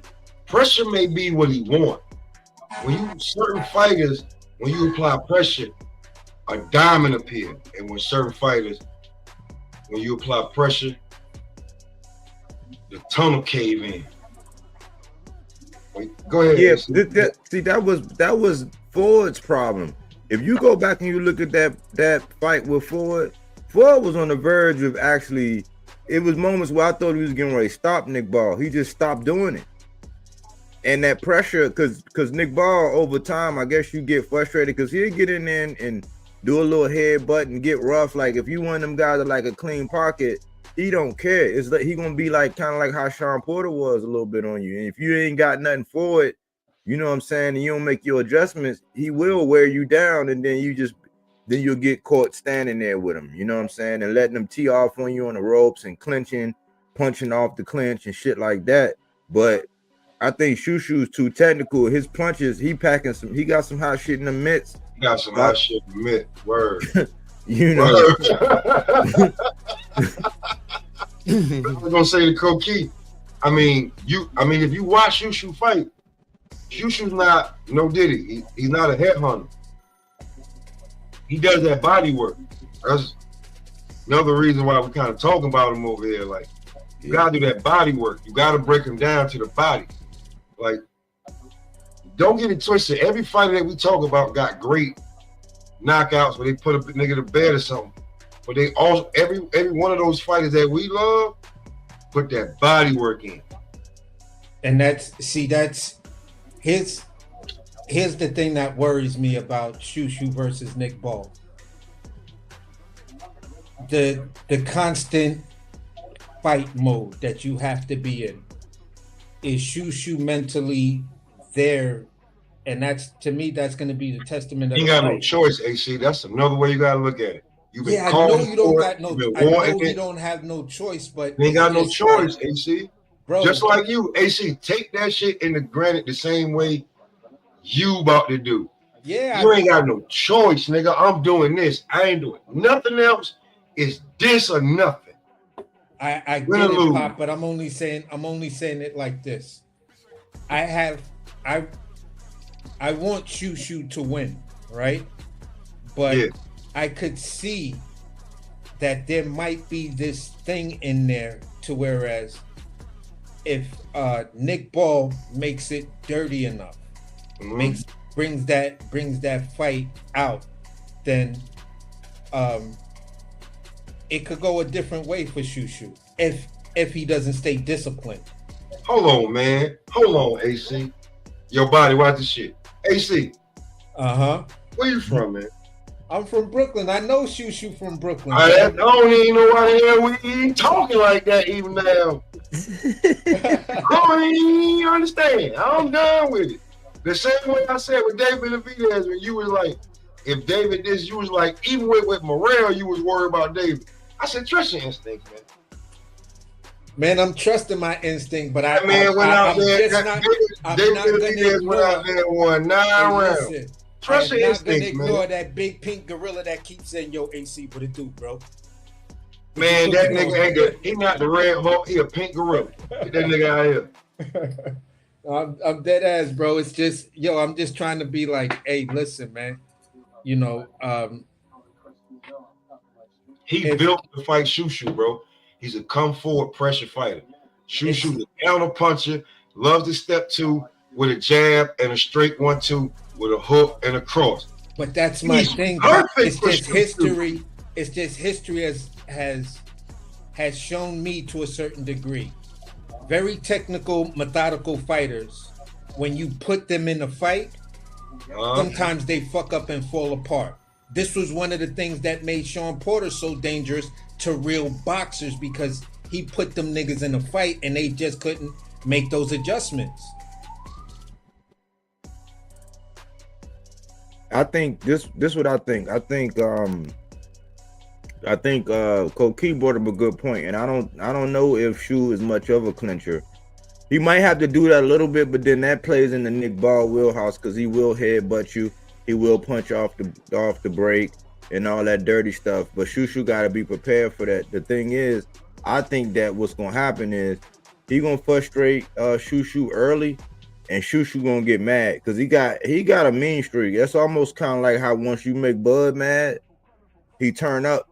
may be what he want. When certain fighters, when you apply pressure, a diamond appear. And when certain fighters, when you apply pressure, the tunnel cave in. Go ahead. Yeah, that was Ford's problem. If you go back and you look at that fight with Ford was on the verge of actually. It was moments where I thought he was getting ready to stop Nick Ball. He just stopped doing it, and that pressure, because Nick Ball over time, I guess you get frustrated because he'll get in there and do a little headbutt and get rough. Like if you one of them guys that like a clean pocket, he don't care. It's like he gonna be like kind of like how Sean Porter was a little bit on you. And if you ain't got nothing for it, you know what I'm saying, and you don't make your adjustments, he will wear you down, and then you'll get caught standing there with him. You know what I'm saying, and letting them tee off on you on the ropes and clinching, punching off the clinch and shit like that. But I think Shushu's too technical. His punches, he got some hot shit in the mitts. Got some hot shit in the mitt. Word. You know. Word. I was gonna say to Koki, I mean, if you watch Shushu fight, Shushu's not no diddy. He's not a headhunter. He does that body work. That's another reason why we're kind of talking about him over here. Like, you gotta do that body work. You gotta break him down to the body. Like, don't get it twisted. Every fighter that we talk about got great knockouts where they put a nigga to bed or something. But they also every one of those fighters that we love put that body work in. And here's the thing that worries me about Shushu versus Nick Ball. The constant fight mode that you have to be in. is Shushu mentally there? And that's, to me, that's going to be the testament of You the ain't got no fight. choice, AC. That's another way you gotta look at it. You've been Yeah, I know calling you don't for got it. no. You've been I know wanting you it. don't have no choice, but You ain't it's got no just choice, like, AC. bro. Just like you, AC. Take that shit into granted the same way you about to do. Yeah, You ain't got no choice, nigga. I'm doing this. I ain't doing nothing else. It's this or nothing. I Win get or it, lose. Pop, but I'm only saying it like this. I want Shushu to win, right? But Yeah. I could see that there might be this thing in there to whereas if Nick Ball makes it dirty enough, brings that fight out, then it could go a different way for Shushu if he doesn't stay disciplined. Hold on, man. Hold on, AC. Your body, watch this shit. AC. Where you from, man? I'm from Brooklyn. I know Shushu from Brooklyn. I don't even know why the hell we ain't talking like that even now. I don't even understand. I'm done with it. The same way I said with David Benavidez when you was like, if David this, you was like, even with Morrell, you was worried about David. I said, trust your instincts, man. Man, I'm trusting my instinct, but David Benavidez went out there and won 9 rounds. Trust your instincts, man. Ignore that big pink gorilla that keeps saying, yo, AC, what it do, bro? Man, that nigga ain't he not the Red Hulk, he a pink gorilla. Get that nigga out here. I'm dead ass, bro. It's just, yo, I'm just trying to be like, hey, listen, man. You know, he built to fight Shushu, bro. He's a come forward pressure fighter. Shushu, the counter puncher, loves to step 2 with a jab and a straight 1-2 with a hook and a cross. But that's my thing. It's just history. It's just history has shown me to a certain degree. Very technical, methodical fighters. When you put them in a fight, sometimes they fuck up and fall apart. This was one of the things that made Sean Porter so dangerous to real boxers because he put them niggas in a fight and they just couldn't make those adjustments. I think this what I think. I think Coach Key brought up a good point, and I don't know if Shu is much of a clincher. He might have to do that a little bit, but then that plays in the Nick Ball wheelhouse because he will headbutt you, he will punch off the break and all that dirty stuff. But Shushu got to be prepared for that. The thing is, I think that what's gonna happen is he gonna frustrate Shushu early, and Shushu gonna get mad because he got a mean streak. That's almost kind of like how once you make Bud mad, he turn up.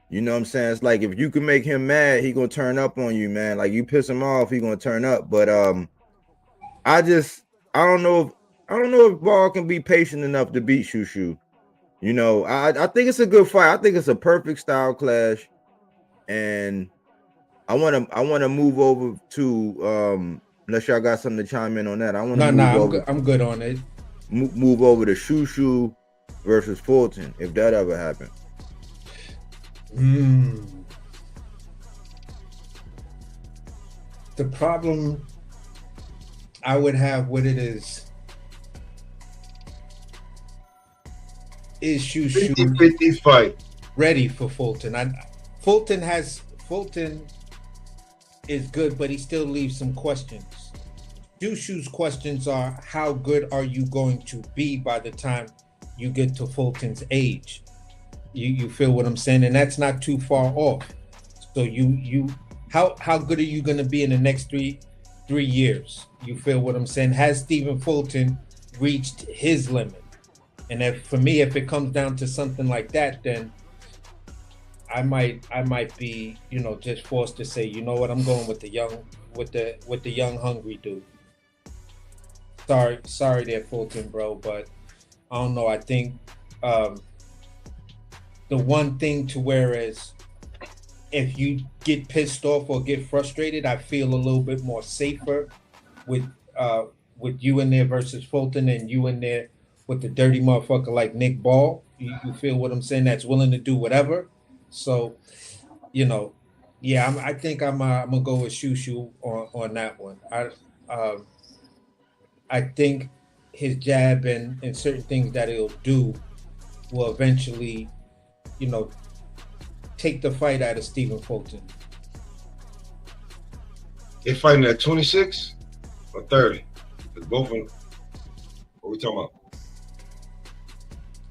You know what I'm saying? It's like if you can make him mad, he gonna turn up on you, man. Like you piss him off, he gonna turn up. But I don't know if Ball can be patient enough to beat Shushu. You know, I think it's a good fight. I think it's a perfect style clash, and I want to move over to unless y'all got something to chime in on that. I'm good on it. Move over to Shushu versus Fulton if that ever happened. The problem I would have with it is Shushu 50-50 fight ready for Fulton? Fulton is good, but he still leaves some questions. Shushu's questions are, how good are you going to be by the time you get to Fulton's age? You feel what I'm saying? And that's not too far off. So how good are you going to be in the next three years? You feel what I'm saying? Has Stephen Fulton reached his limit? And if it comes down to something like that, then I might be, just forced to say, you know what, I'm going with the young hungry dude. Sorry there, Fulton, bro, but I don't know. I think the one thing to whereas if you get pissed off or get frustrated, I feel a little bit more safer with you in there versus Fulton and you in there with the dirty motherfucker like Nick Ball. You feel what I'm saying? That's willing to do whatever. So, I think I'm gonna go with Shushu on that one. I think his jab and certain things that he'll do will eventually, take the fight out of Stephen Fulton. They fighting at 26 or 30? Because both of them. What we talking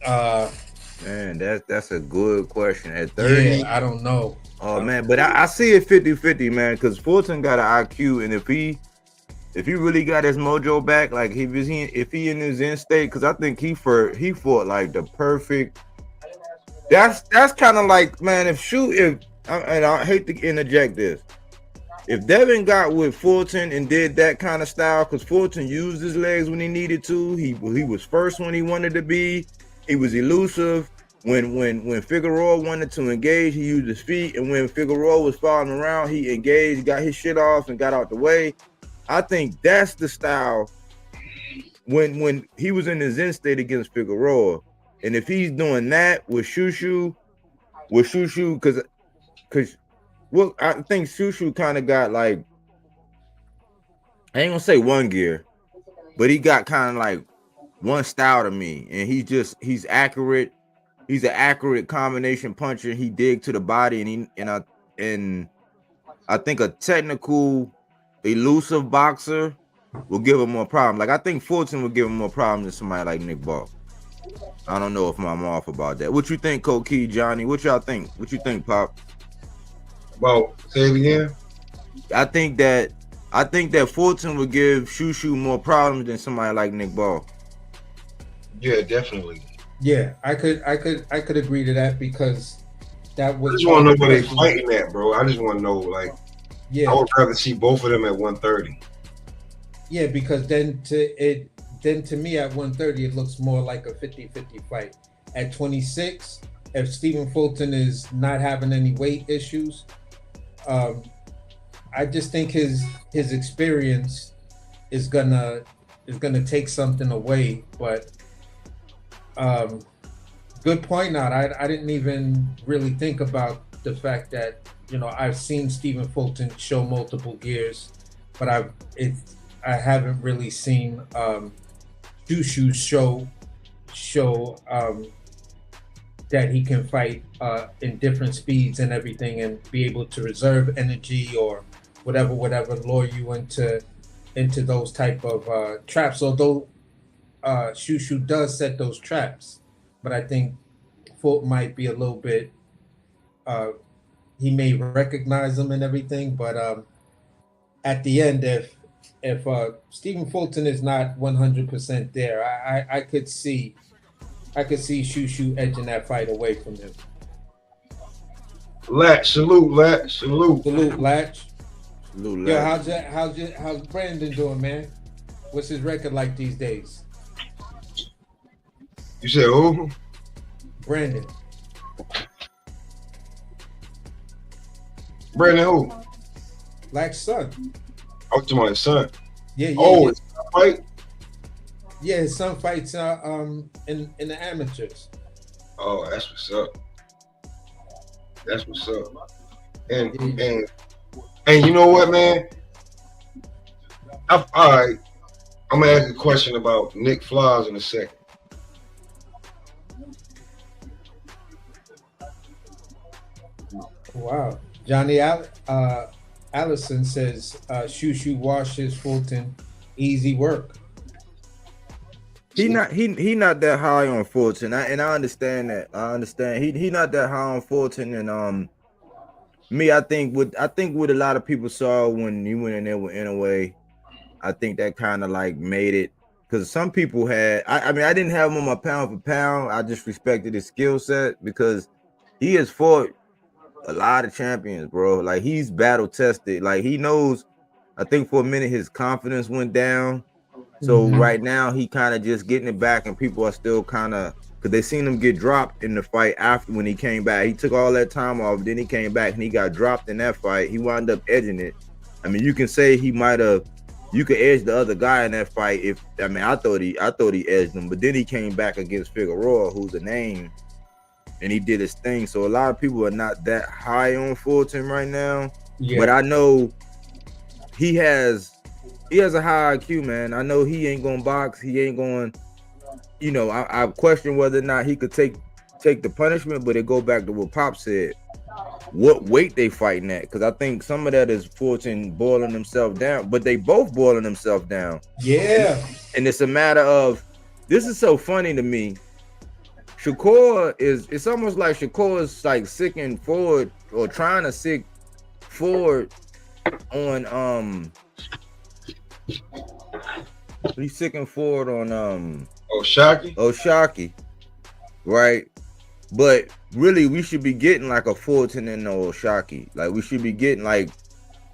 about? Man, that's a good question. At 30, yeah, I don't know. Oh man, but I see it 50-50, man, because Fulton got an IQ, and if he really got his mojo back, like if he in his end state, because I think he fought like the perfect. That's kind of like, man, and I hate to interject this. If Devin got with Fulton and did that kind of style, because Fulton used his legs when he needed to, he was first when he wanted to be, he was elusive. When Figueroa wanted to engage, he used his feet, and when Figueroa was following around, he engaged, got his shit off, and got out the way. I think that's the style when he was in his end state against Figueroa. And if he's doing that with Shushu, because I think Shushu kind of got like, I ain't gonna say one gear, but he got kind of like one style to me, and he's accurate. He's an accurate combination puncher. He dig to the body, and I think a technical, elusive boxer will give him more problems. Like I think Fulton will give him more problems than somebody like Nick Ball. I don't know if I'm off about that. What you think, Coach Key, Johnny? What y'all think? What you think, Pop? About say it again. I think that Fulton would give Shushu more problems than somebody like Nick Ball. Yeah, definitely. Yeah, I could agree to that, because that was. I just want to know where they fighting at, bro. I just want to know, like, yeah, I would rather see both of them at 130. Yeah, because then to me at 130 it looks more like a 50-50 fight. At 26, if Stephen Fulton is not having any weight issues, I just think his experience is gonna take something away, but. Good point out. I didn't even really think about the fact that, I've seen Stephen Fulton show multiple gears, but I haven't really seen Shushu show that he can fight in different speeds and everything, and be able to reserve energy or whatever lure you into those type of traps. Although Shushu does set those traps, but I think Fulton might be a little bit. He may recognize them and everything, but at the end, if Stephen Fulton is not 100% there, I could see Shushu edging that fight away from him. Latch, salute. Latch. Salute, Yo, Latch. how's Brandon doing, man? What's his record like these days? You said who? Brandon who? Latch's son. Oh, to my son. Yeah. Oh, it's a fight? Yeah, his son fights in the amateurs. Oh, that's what's up. And you know what, man? All right. I'm gonna ask a question about Nick Flaws in a second. Wow. Johnny Allison says Shushu washes Fulton, easy work. He not that high on Fulton, and I understand that. I understand he not that high on Fulton, and me, I think what a lot of people saw when he went in there with Inouye, I think that kind of like made it, because some people had. I mean, I didn't have him on my pound for pound. I just respected his skill set because he has fought a lot of champions, bro. Like he's battle tested. Like he knows. I think for a minute his confidence went down. So right now he kind of just getting it back, and people are still kind of, because they seen him get dropped in the fight after when he came back. He took all that time off, then he came back and he got dropped in that fight. He wound up edging it. I mean, you can say you could edge the other guy in that fight. I thought he edged him, but then he came back against Figueroa, who's a name, and he did his thing. So a lot of people are not that high on Fulton right now. Yeah. But I know he has He has a high IQ, man. I know he ain't gonna box. He ain't going. You know, I question whether or not he could take the punishment, but it go back to what Pop said. What weight they fighting at? Because I think some of that is Fulton boiling himself down, but they both boiling themselves down. Yeah, and it's a matter of. This is so funny to me. Shakur it's almost like Shakur is like sicking forward or trying to sick forward on he's sicking forward on Oshaki, right? But really we should be getting like a Fulton and Oshaki. Like we should be getting like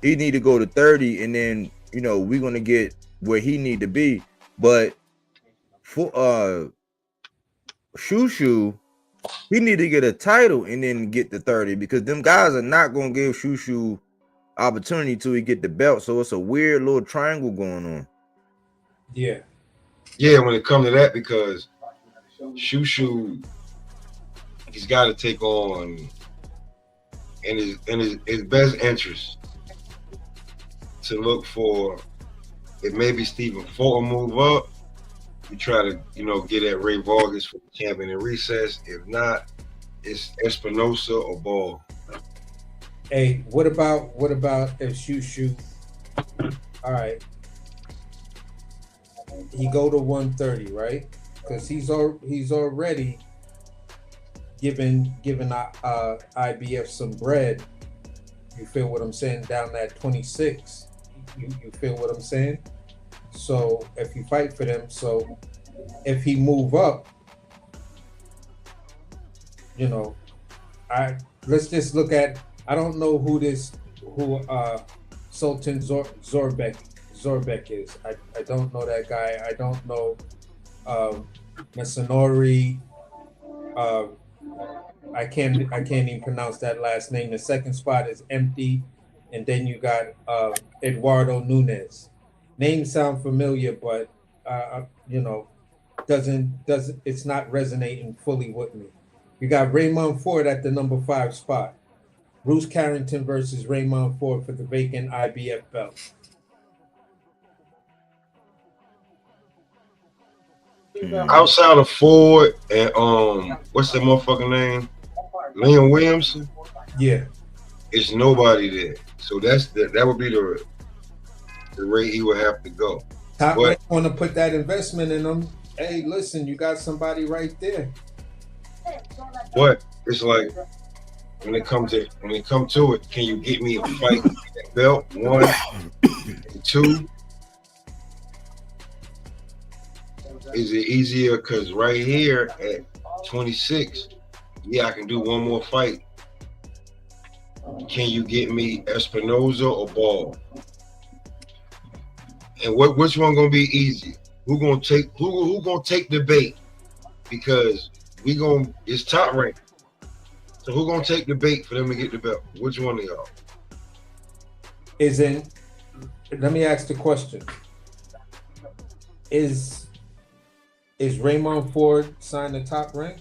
he need to go to 30 and then you know we're gonna get where he need to be. But for Shushu, he need to get a title and then get the 30 because them guys are not gonna give Shushu opportunity till he get the belt. So it's a weird little triangle going on. Yeah. Yeah, when it comes to that, because Shushu, he's got to take on in his best interest to look for if maybe Stephen Fulton move up. You try to, you know, get at Ray Vargas for the champion in recess. If not, it's Espinosa or Ball. Hey, what about if Shushu? All right, he go to 130, right? Because he's already given IBF some bread. You feel what I'm saying? Down that 26. You feel what I'm saying? So if you fight for them, so if he move up, you know, let's just look at. I don't know who Sultan Zorbek is. I don't know that guy. I don't know Masanori. I can't even pronounce that last name. The second spot is empty, and then you got Eduardo Nunez. Names sound familiar, but you know, doesn't it's not resonating fully with me. You got Raymond Ford at the number 5 spot. Bruce Carrington versus Raymond Ford for the vacant IBF belt. Outside of Ford and what's that motherfucking name? Liam Williamson? Yeah. It's nobody there. So that would be the rate he would have to go. Top rank want to put that investment in them. Hey, listen, you got somebody right there. But it's like when it comes to it, can you get me a fight with that belt? 1 and 2. Is it easier? Because right here at 26, yeah, I can do one more fight. Can you get me Espinosa or Ball? And which one gonna be easier? Who gonna take the bait? Because it's top rank. So who gonna take the bait for them to get the belt? Which one of y'all? Let me ask the question. Is Raymond Ford signed the top rank?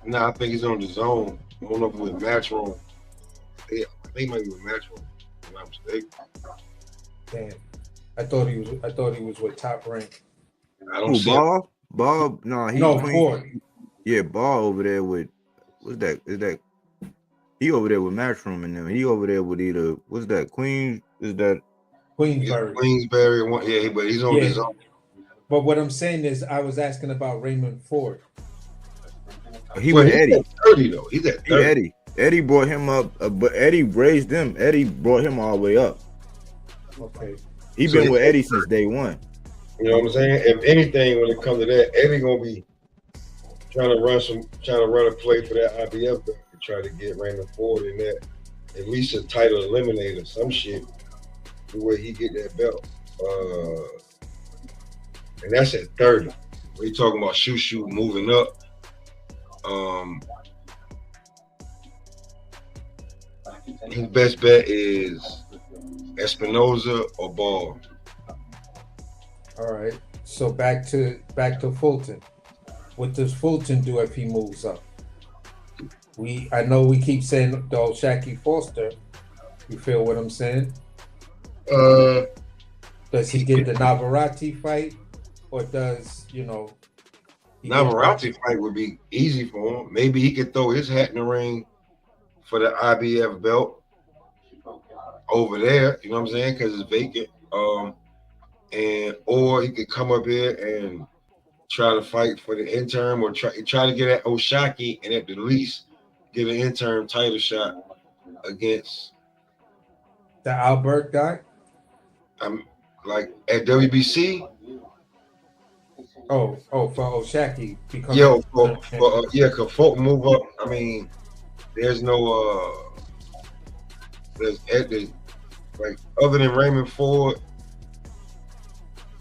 Nah, I think he's on the zone. I don't know if it was Matchroom. Yeah, I think it might be with Matchroom, if I'm not mistaken. Damn. I thought he was with top rank. I don't see Bob? No, Ford. Yeah, Ball over there with what's that? Is that he over there with Matchroom and them? He over there with either what's that? Queens? Is that Queensberry? Yeah, but he's on his own. But what I'm saying is, I was asking about Raymond Ford. He with Eddie. At 30 though. He's at 30. Eddie brought him up, but Eddie raised him. Eddie brought him all the way up. Okay. He's been with Eddie since day one. You know what I'm saying? If anything, when it comes to that, Eddie gonna be trying to run a play for that IBF belt to try to get Raymond Ford in that, at least a title eliminator, some shit, the way he get that belt. And that's at 30. We talking about Shushu moving up. His best bet is Espinosa or Ball. All right. So back to Fulton. What does Fulton do if he moves up? I know we keep saying the old Shacky Foster. You feel what I'm saying? Does he get the Navarrete fight, or does Navarrete fight would be easy for him. Maybe he could throw his hat in the ring for the IBF belt over there. You know what I'm saying? Because it's vacant. Or he could come up here and try to fight for the interim, or try to get at Oshaki and at the least get an interim title shot against the Albert guy. Like at WBC. Oh, for Oshaki. Cause Fulton move up. I mean, there's no there's like other than Raymond Ford.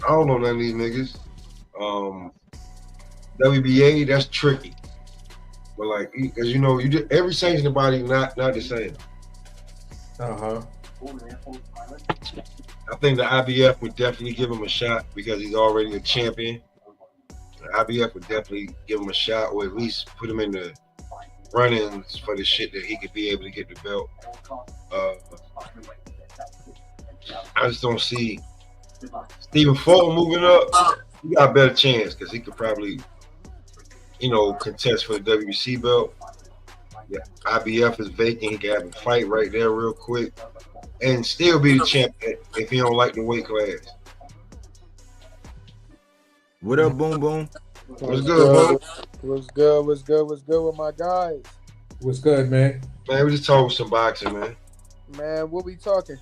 I don't know none of these niggas. WBA, that's tricky. But like, because you just every sanctioned body not the same. I think the IBF would definitely give him a shot because he's already a champion. The IBF would definitely give him a shot, or at least put him in the run-ins for the shit that he could be able to get the belt. I just don't see Stephen Fulton moving up. He got a better chance because he could probably, contest for the WBC belt. Yeah, IBF is vacant. He can have a fight right there real quick and still be the champion if he don't like the weight class. What up, Boom Boom? What's good, bro? What's good with my guys? What's good, man? Man, we just talking some boxing, man. Man, what we talking?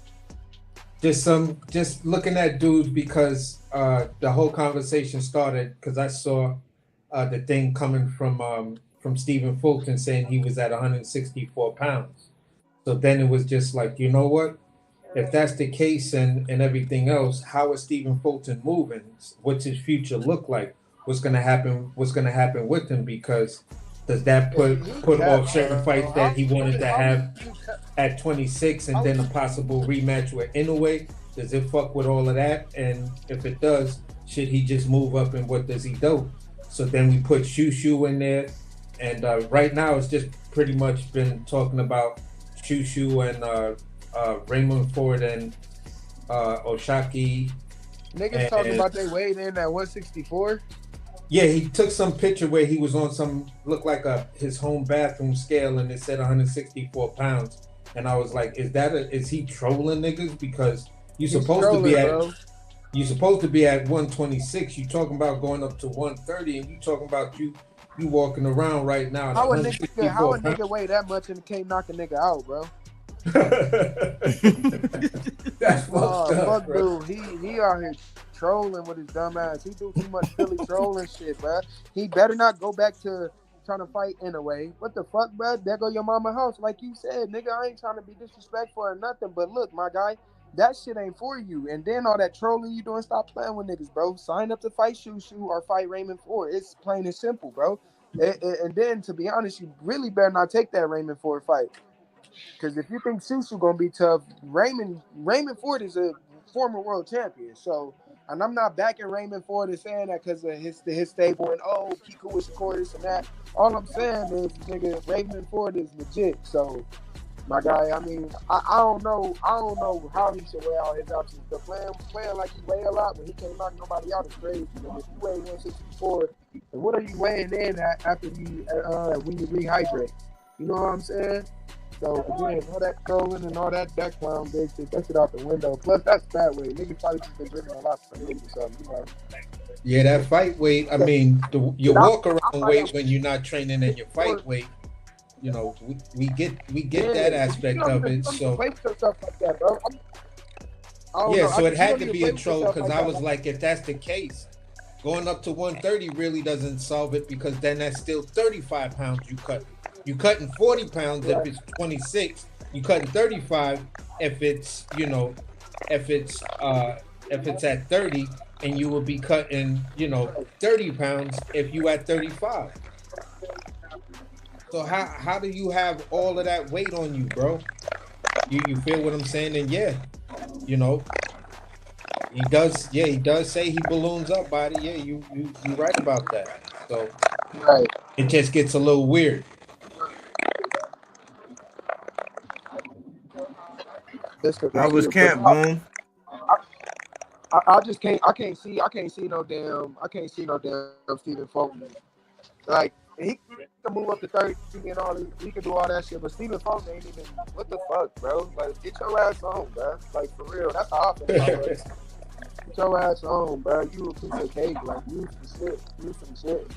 Just looking at dudes because the whole conversation started because I saw the thing coming from Stephen Fulton saying he was at 164 pounds. So then it was just like, you know what? If that's the case and everything else, how is Stephen Fulton moving? What's his future look like? What's gonna happen with him? Because does that put off certain fights that he wanted to have at 26 and then a possible rematch with Inoue? Does it fuck with all of that? And if it does, should he just move up and what does he do? So then we put Shushu in there. And right now it's just pretty much been talking about Shushu and Raymond Ford and Oshaki. Niggas talking about they weighed in at 164. Yeah, he took some picture where he was on some his home bathroom scale and it said 164 pounds. And I was like, is he trolling niggas? Because you're supposed to be at 126. You talking about going up to 130 and you talking about you walking around right now. How a nigga weigh that much and can't knock a nigga out, bro? That's fuck, bro. Dude. He out here trolling with his dumb ass. He do too much Philly trolling shit, bro. He better not go back to trying to fight in a way. What the fuck, bro? There go your mama house. Like you said, nigga, I ain't trying to be disrespectful or nothing, but look, my guy, that shit ain't for you. And then all that trolling you doing, stop playing with niggas, bro. Sign up to fight Shushu or fight Raymond Ford. It's plain and simple, bro. And then, to be honest, you really better not take that Raymond Ford fight. Because if you think Shushu gonna be tough, Raymond Ford is a former world champion. So, and I'm not backing Raymond Ford and saying that because of his stable and Kiku is the this and that. All I'm saying is, nigga, Raymond Ford is legit. So, my guy, I mean, I don't know how he should weigh out his options. But playing like he weigh a lot when he can't knock nobody out is crazy. But if you weigh 164, then what are you weighing in at after when you rehydrate? You know what I'm saying? So again, all that trolling and all that clown big shit, that shit out the window. Plus that's fat weight. Niggas probably just been drinking a lot for niggas or something. You know? Yeah, that fight weight. I mean, your walk around weight when you're not training in your fight weight. You know, we get that aspect of it. So yeah, so it had to be a troll because I was like, if that's the case, going up to 130 really doesn't solve it because then that's still 35 pounds you cut. You cutting 40 pounds if it's 26. You cutting 35 if it's at 30, and you will be cutting 30 pounds if you at 35. So how do you have all of that weight on you, bro? You feel what I'm saying? And yeah, he does say he balloons up body. Yeah, you right about that. So right. It just gets a little weird. How was camp, Boom? I just can't. I can't see no damn. I can't see no damn Stephen Fulton. Like he can move up to 30 and all. He can do all that shit. But Stephen Fulton ain't even. What the fuck, bro? Like get your ass on, bro. Like for real. That's how I feel. Get your ass on, bro. You a piece of cake. Like you some shit,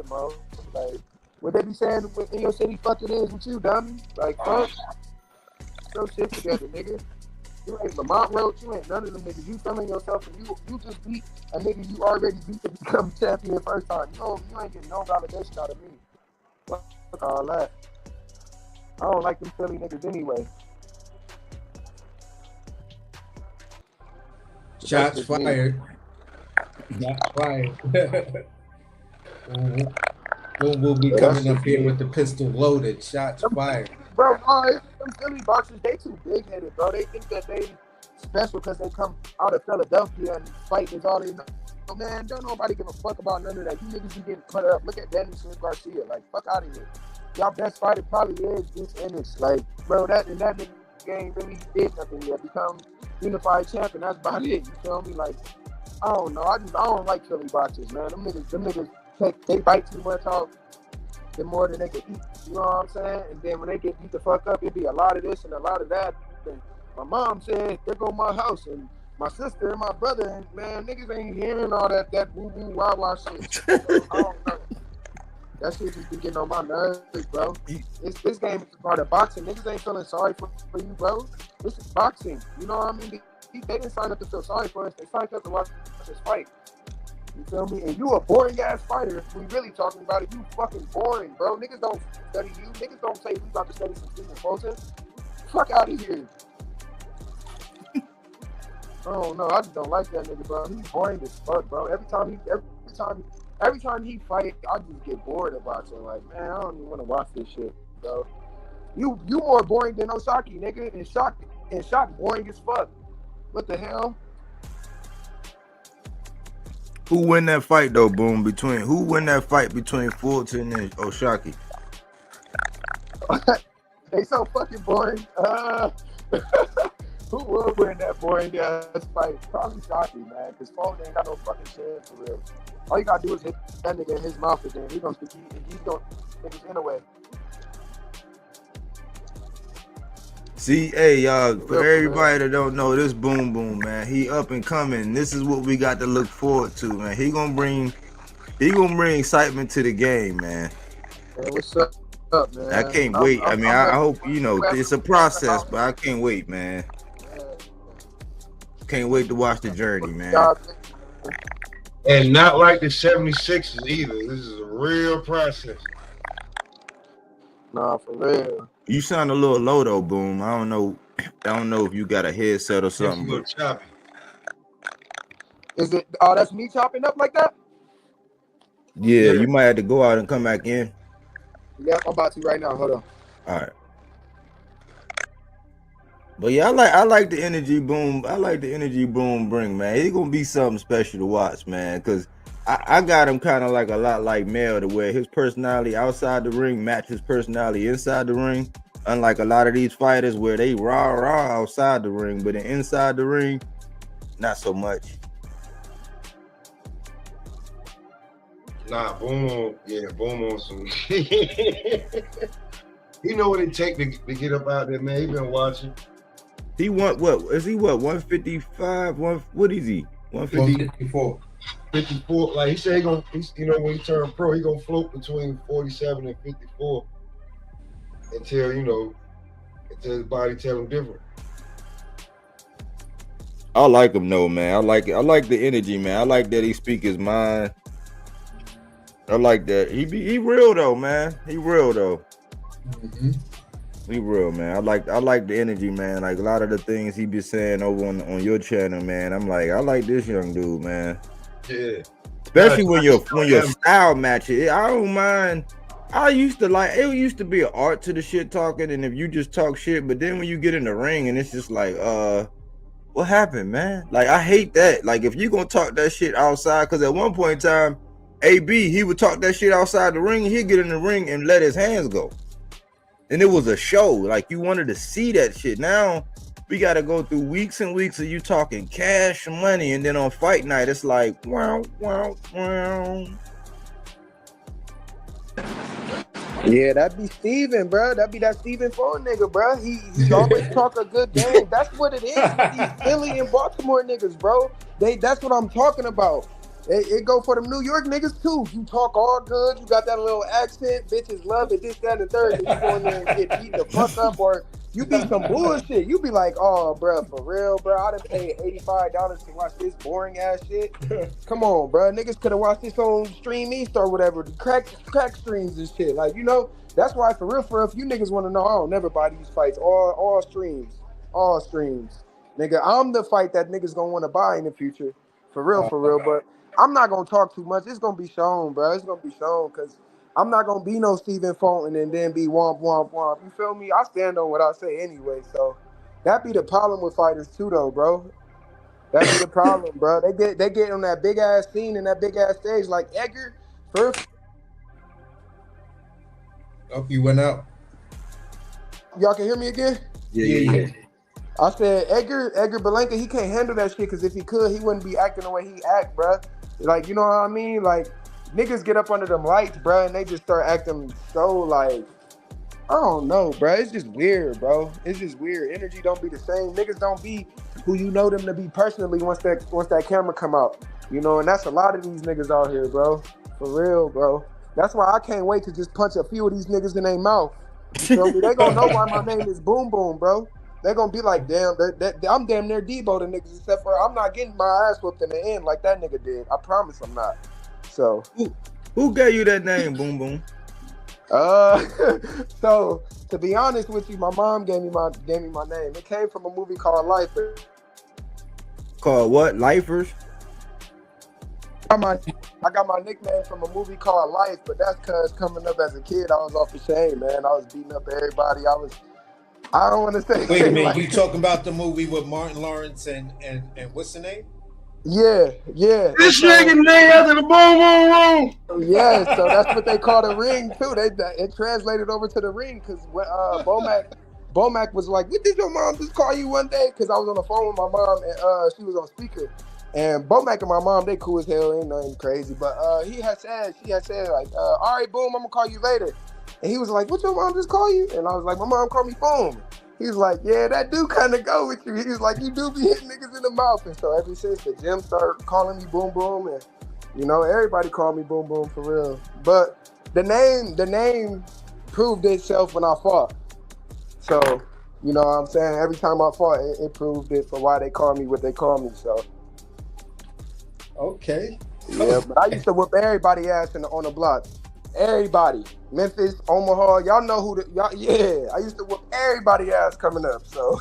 bro. Like what they be saying in your city, fuck it is with you, dummy. Like fuck. Your shit together, nigga. You ain't Lamont, Roach, you ain't none of them niggas. You feeling yourself and you just beat a nigga you already beat to become champion first time. You ain't getting no validation out of me. Fuck all that. I don't like them Philly niggas anyway. Shots fired. Shots fired. Boom will be coming up here with the pistol loaded. Shots fired. Bro, them Philly boxers, they too big headed, bro. They think that they special because they come out of Philadelphia and fight is all they know. Oh, man, don't nobody give a fuck about none of that. You niggas be getting cut up. Look at Danny Smith Garcia. Like, fuck out of here. Y'all best fighter probably is Goose Ennis. Like, bro, that nigga game really did nothing yet. Become unified champion. That's about it. You feel me? Like, I don't know. I don't like Philly boxers, man. Them niggas they bite too much off. The more than they can eat, you know what I'm saying? And then when they get beat the fuck up, it be a lot of this and a lot of that. And my mom said, there go my house. And my sister and my brother, and man, niggas ain't hearing all that woo-woo, wah-wah shit. So, I don't know. That shit just be getting on my nerves, bro. This game is part of boxing. Niggas ain't feeling sorry for you, bro. This is boxing. You know what I mean? They didn't sign up to feel sorry for us. They signed up to watch us fight. You feel me? And you a boring ass fighter. If we really talking about it, you fucking boring, bro. Niggas don't study you. Niggas don't say we about to study some Stephen Fulton. Fuck out of here. I don't know. I just don't like that nigga, bro. He's boring as fuck, bro. Every time he fight, I just get bored of watching. Like, man, I don't even want to watch this shit, bro. You more boring than Osaki, nigga. And Shock boring as fuck. What the hell? Who win that fight though, Boom? Who win that fight between Fulton and Oshaki? They so fucking boring. Who will win that boring ass fight? Probably Shocky, man. Because Fulton ain't got no fucking shit for real. All you gotta do is hit that nigga in his mouth again. He's gonna niggas in a way. See, hey, y'all, for everybody that don't know, this Boom, man, he up and coming. This is what we got to look forward to, man. He gonna bring excitement to the game, man. Hey, what's up, man? I can't wait. I hope, it's a process, but I can't wait, man. Can't wait to watch the journey, man. And not like the 76ers either. This is a real process. Nah, for real. You sound a little low though, Boom. I don't know if you got a headset or something. But choppy. Is it? Oh, that's me chopping up like that? Yeah, you might have to go out and come back in. Yeah, I'm about to right now. Hold on. All right. But yeah, I like the energy Boom. I like the energy Boom bring, man. It's gonna be something special to watch, man. Cause I got him kind of like a lot like Mel, to where his personality outside the ring matches his personality inside the ring. Unlike a lot of these fighters where they raw outside the ring, but inside the ring, not so much. Nah, Boom on some. You know what it take to get up out there, man. He been watching. He what? 155? What is he? 154. 54. Like he said, when he turned pro, he gonna float between 47 and 54 until his body tell him different. I like him though, man. I like the energy, man. I like that he speak his mind. I like that. He real though, man. He real though. Mm-hmm. He real, man. I like the energy, man. Like a lot of the things he be saying over on your channel, man. I'm like, I like this young dude, man. Yeah. Especially when your style matches. I don't mind. It used to be an art to the shit talking, and if you just talk shit, but then when you get in the ring and it's just like, what happened, man? Like I hate that. Like if you gonna talk that shit outside, because at one point in time, AB, he would talk that shit outside the ring, and he'd get in the ring and let his hands go. And it was a show. Like you wanted to see that shit. Now we got to go through weeks and weeks of you talking cash and money, and then on fight night, it's like wow. Yeah, that'd be Steven, bro. That'd be that Steven phone nigga, bro. He always talk a good game. That's what it is with these Philly and Baltimore niggas, bro. That's what I'm talking about. It go for them New York niggas too. You talk all good. You got that little accent. Bitches love it. This, that, and the third. And you go in there and get beat the fuck up, or you be some bullshit. You be like, oh, bro, for real, bro. I done paid $85 to watch this boring ass shit. Come on, bro. Niggas could have watched this on Stream East or whatever. Crack streams and shit. Like, you know, that's why for real, if you niggas want to know, I don't never buy these fights. All streams. Nigga, I'm the fight that niggas gonna want to buy in the future. For real, but I'm not gonna talk too much. It's gonna be shown, bro. It's gonna be shown because I'm not gonna be no Steven Fulton and then be womp womp womp. You feel me? I stand on what I say anyway. So that be the problem with fighters too, though, bro. That be the problem, bro. They get on that big ass scene and that big ass stage like Edgar. First, oh, you went out. y'all can hear me again? Yeah. I said Edgar Belenka, he can't handle that shit because if he could, he wouldn't be acting the way he act, bro. Like, you know what I mean? Like, niggas get up under them lights, bro, and they just start acting so, like, I don't know, bro. It's just weird, bro. It's just weird. Energy don't be the same. Niggas don't be who you know them to be personally once that camera come out. You know, and that's a lot of these niggas out here, bro. For real, bro. That's why I can't wait to just punch a few of these niggas in their mouth. You feel me? They gonna know why my name is Boom Boom, bro. They're going to be like, damn, I'm damn near Debo the niggas, except for I'm not getting my ass whooped in the end like that nigga did. I promise I'm not. So. Who gave you that name, Boom Boom? So, to be honest with you, my mom gave me my name. It came from a movie called Lifer. Called what? Lifers? I got my nickname from a movie called Life, but that's because coming up as a kid, I was off the chain, man. I was beating up everybody. I don't want to say. Wait a minute, like, you talking about the movie with Martin Lawrence and what's the name? Yeah. This nigga name after the boom boom room. Yeah, so that's what they call the ring too. It translated over to the ring because Bomac was like, "What did your mom just call you one day?" Because I was on the phone with my mom and she was on speaker. And Bomac and my mom, they cool as hell, ain't nothing crazy. But she had said like, "All right, Boom, I'm gonna call you later." And he was like, "What your mom just call you?" And I was like, "My mom called me Boom." He was like, "Yeah, that do kind of go with you." He was like, "You do be hitting niggas in the mouth." And so ever since the gym started calling me Boom Boom, and you know, everybody called me Boom Boom for real. But the name proved itself when I fought. So, you know what I'm saying? Every time I fought, it proved it for why they call me what they call me. So. Okay. Yeah, but I used to whoop everybody ass on the block. Everybody. Memphis, Omaha, y'all know I used to whoop everybody ass coming up. So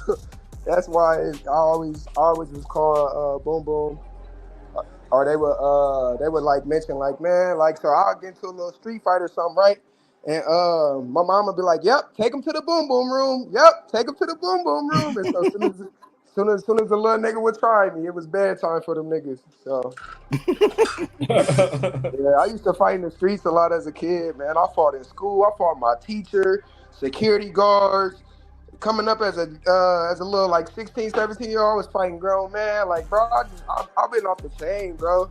that's why I always was called Boom Boom. Or they would like mention like, man, like, so I'll get into a little street fight or something, right? And my mom would be like, "Yep, take him to the Boom Boom room. Yep, take him to the Boom Boom room." And so soon as the little nigga would try me, it was bedtime for them niggas. So yeah, I used to fight in the streets a lot as a kid, man. I fought in school. I fought my teacher, security guards. Coming up as a little like 16, 17-year-old, I was fighting grown man. Like, bro, I've been off the chain, bro.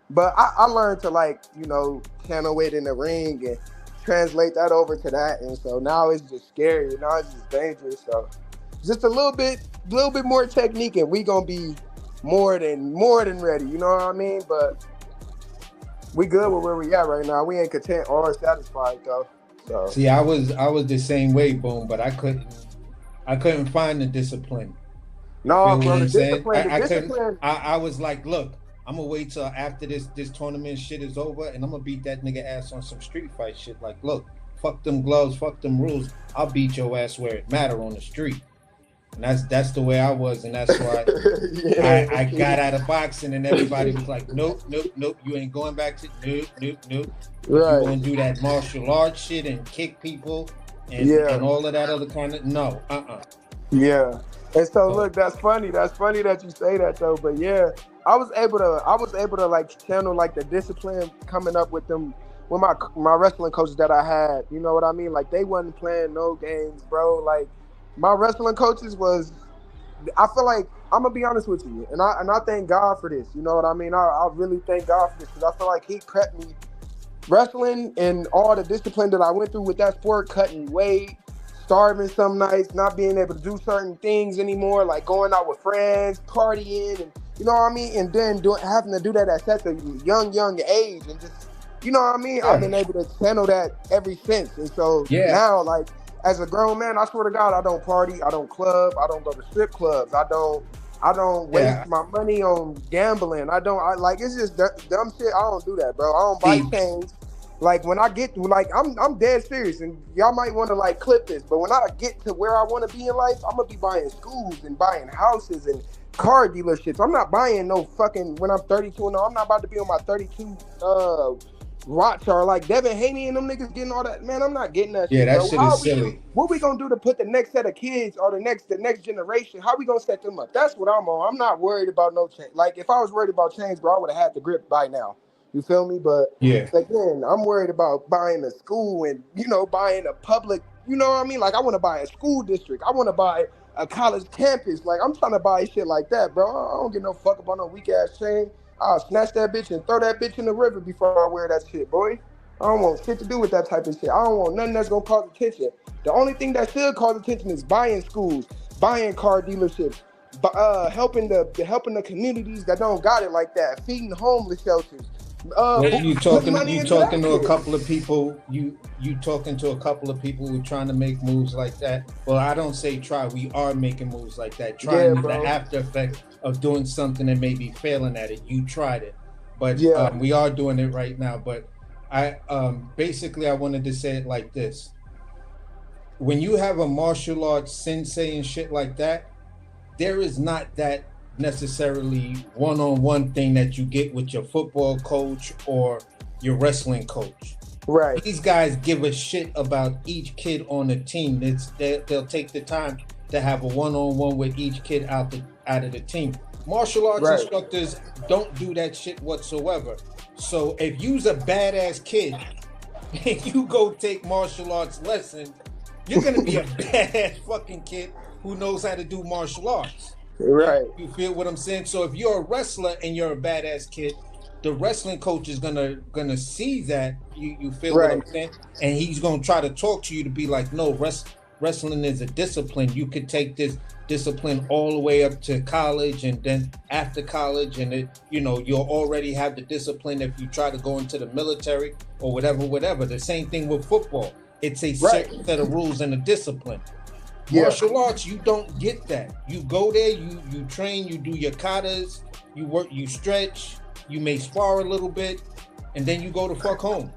But I learned to, like, you know, channel it in the ring and translate that over to that. And so now it's just scary. Now it's just dangerous. So just a little bit more technique and we gonna be more than ready. You know what I mean? But we good with where we at right now. We ain't content or satisfied though. So see, I was the same way, Boom, but I couldn't find the discipline. No, bro, the discipline. I was like, look, I'm gonna wait till after this tournament shit is over, and I'm gonna beat that nigga ass on some street fight shit. Like, look, fuck them gloves, fuck them rules. I'll beat your ass where it matter on the street. And that's the way I was, and that's why I got out of boxing, and everybody was like, nope, you ain't going back to nope. Right. You gonna do that martial arts shit and kick people and all of that other kind of Yeah. And so look, that's funny that you say that though. But yeah, I was able to like channel like the discipline coming up with them with my wrestling coaches that I had. You know what I mean? Like they wasn't playing no games, bro. Like my wrestling coaches was I feel like I'm gonna be honest with you, and I thank God for this. You know what I mean? I really thank God for this because I feel like He prepped me. Wrestling and all the discipline that I went through with that sport, cutting weight, starving some nights, not being able to do certain things anymore, like going out with friends, partying, and you know what I mean, and then having to do that at such a young age, and just you know what I mean. Yeah. I've been able to handle that ever since, and so now, like as a grown man, I swear to God, I don't party, I don't club, I don't go to strip clubs, I don't waste my money on gambling. I like it's just dumb shit. I don't do that, bro. I don't buy chains. Like when I get like I'm dead serious, and y'all might want to like clip this, but when I get to where I want to be in life, I'm gonna be buying schools and buying houses and car dealerships. I'm not buying no fucking when I'm 32 and I'm not about to be on my 32 Roach or like Devin Haney and them niggas getting all that. Man, I'm not getting that shit. Yeah, that bro. shit is silly. What we gonna do to put the next set of kids or the next generation? How we gonna set them up? That's what I'm on. I'm not worried about no change. Like if I was worried about change, bro, I would have had the grip by now. You feel me? But again, I'm worried about buying a school and buying a public. You know what I mean? Like I want to buy a school district. I want to buy a college campus. Like I'm trying to buy shit like that, bro. I don't give no fuck about no weak ass chain. I'll snatch that bitch and throw that bitch in the river before I wear that shit, boy. I don't want shit to do with that type of shit. I don't want nothing that's gonna cause attention. The only thing that should cause attention is buying schools, buying car dealerships, helping the communities that don't got it like that, feeding homeless shelters. You talking to a couple of people. You talking to a couple of people who are trying to make moves like that. Well, I don't say try. We are making moves like that. Trying the after effect of doing something and maybe failing at it. You tried it, but we are doing it right now. But I basically I wanted to say it like this: when you have a martial arts sensei and shit like that, there is not that necessarily one-on-one thing that you get with your football coach or your wrestling coach. Right. These guys give a shit about each kid on the team. They'll take the time to have a one-on-one with each kid out of the team. Martial arts instructors don't do that shit whatsoever. So if you's a badass kid and you go take martial arts lessons, you're gonna be a badass fucking kid who knows how to do martial arts. Right. You feel what I'm saying? So if you're a wrestler and you're a badass kid, the wrestling coach is gonna see that. You feel what I'm saying? And he's gonna try to talk to you to be like, no, wrestling is a discipline. You could take this discipline all the way up to college, and then after college, and you'll already have the discipline if you try to go into the military or whatever. The same thing with football. It's a certain set of rules and a discipline. Martial arts, you don't get that. You go there, you train, you do your katas, you work, you stretch, you may spar a little bit, and then you go to fuck home.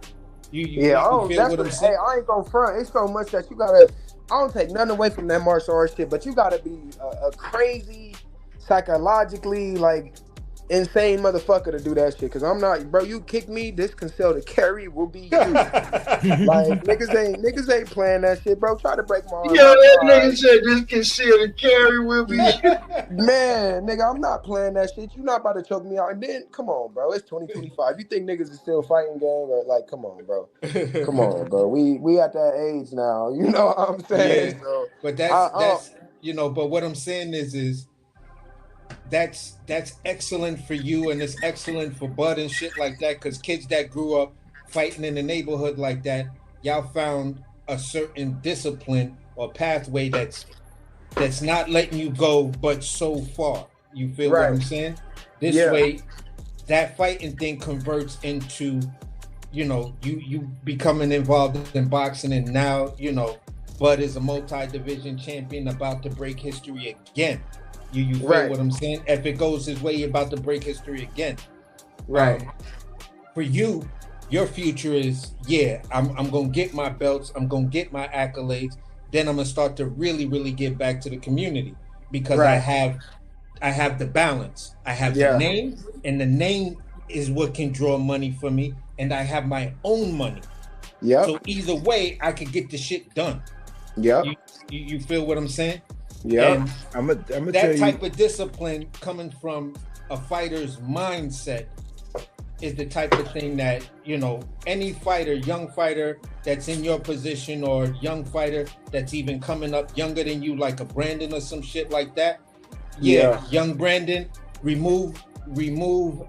You feel what I'm saying? Hey, I ain't gonna front. It's so much that you gotta. I don't take nothing away from that martial arts shit, but you gotta be a crazy, psychologically insane motherfucker to do that shit. Cause I'm not, bro. You kick me, this concealed carry will be you. Like niggas ain't playing that shit, bro. Try to break my arm. Yeah, that nigga said this concealed carry will be you. Man, nigga, I'm not playing that shit. You not about to choke me out. And then, come on, bro. It's 2025. You think niggas is still fighting gang? Or come on, bro. Come on, bro. We at that age now. You know what I'm saying? Yeah. So, but that's but what I'm saying is that's excellent for you, and it's excellent for Bud and shit like that, because kids that grew up fighting in the neighborhood like that, y'all found a certain discipline or pathway that's not letting you go but so far. You feel what I'm saying? This way, that fighting thing converts into you becoming involved in boxing, and now Bud is a multi-division champion about to break history again. You feel what I'm saying? If it goes his way, you're about to break history again. Right. For you, your future is, I'm going to get my belts. I'm going to get my accolades. Then I'm going to start to really, really give back to the community, because I have the balance. I have the name, and the name is what can draw money for me. And I have my own money. Yeah. So either way, I could get the shit done. Yeah. You feel what I'm saying? Yeah, I'm gonna that type of discipline coming from a fighter's mindset is the type of thing that any fighter, young fighter that's in your position, or young fighter that's even coming up younger than you, like a Brandon or some shit like that. young Brandon, remove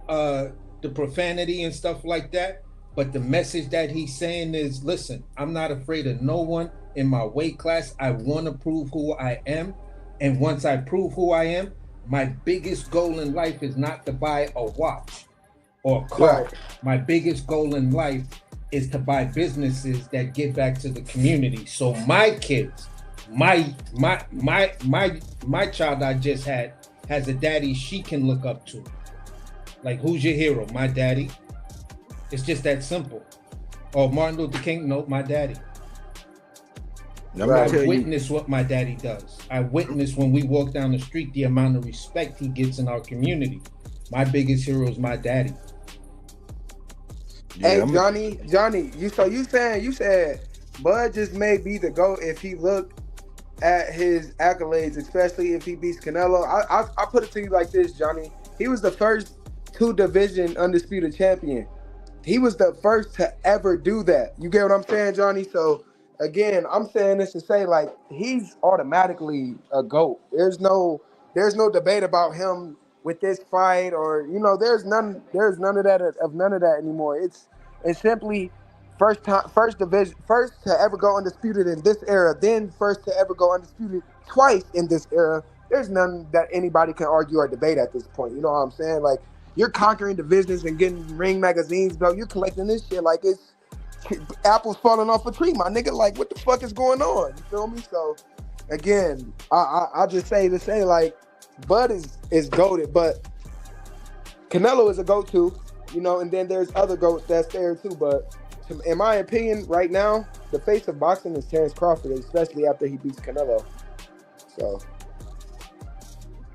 the profanity and stuff like that. But the message that he's saying is, listen, I'm not afraid of no one in my weight class. I want to prove who I am. And once I prove who I am, my biggest goal in life is not to buy a watch or a car. Right. My biggest goal in life is to buy businesses that give back to the community. So my kids, my child I just had has a daddy she can look up to. Like, who's your hero? My daddy. It's just that simple. Oh, Martin Luther King? No, my daddy. I witness what my daddy does. I witness when we walk down the street the amount of respect he gets in our community. My biggest hero is my daddy. Hey, Johnny, you said Bud just may be the GOAT if he looked at his accolades, especially if he beats Canelo. I put it to you like this, Johnny. He was the first 2-division undisputed champion. He was the first to ever do that. You get what I'm saying, Johnny? So again, I'm saying this to say, like, he's automatically a GOAT. There's no debate about him with this fight, or there's none of that anymore. It's simply first division, first to ever go undisputed in this era, then first to ever go undisputed twice in this era. There's none that anybody can argue or debate at this point. You know what I'm saying? Like, you're conquering divisions and getting Ring magazines, bro. You're collecting this shit like it's apples falling off a tree, my nigga. Like, what the fuck is going on? You feel me? So again, I just say to say, like, Bud is goated, but Canelo is a GOAT too, and then there's other GOATs that's there too. But in my opinion, right now, the face of boxing is Terrence Crawford, especially after he beats Canelo. So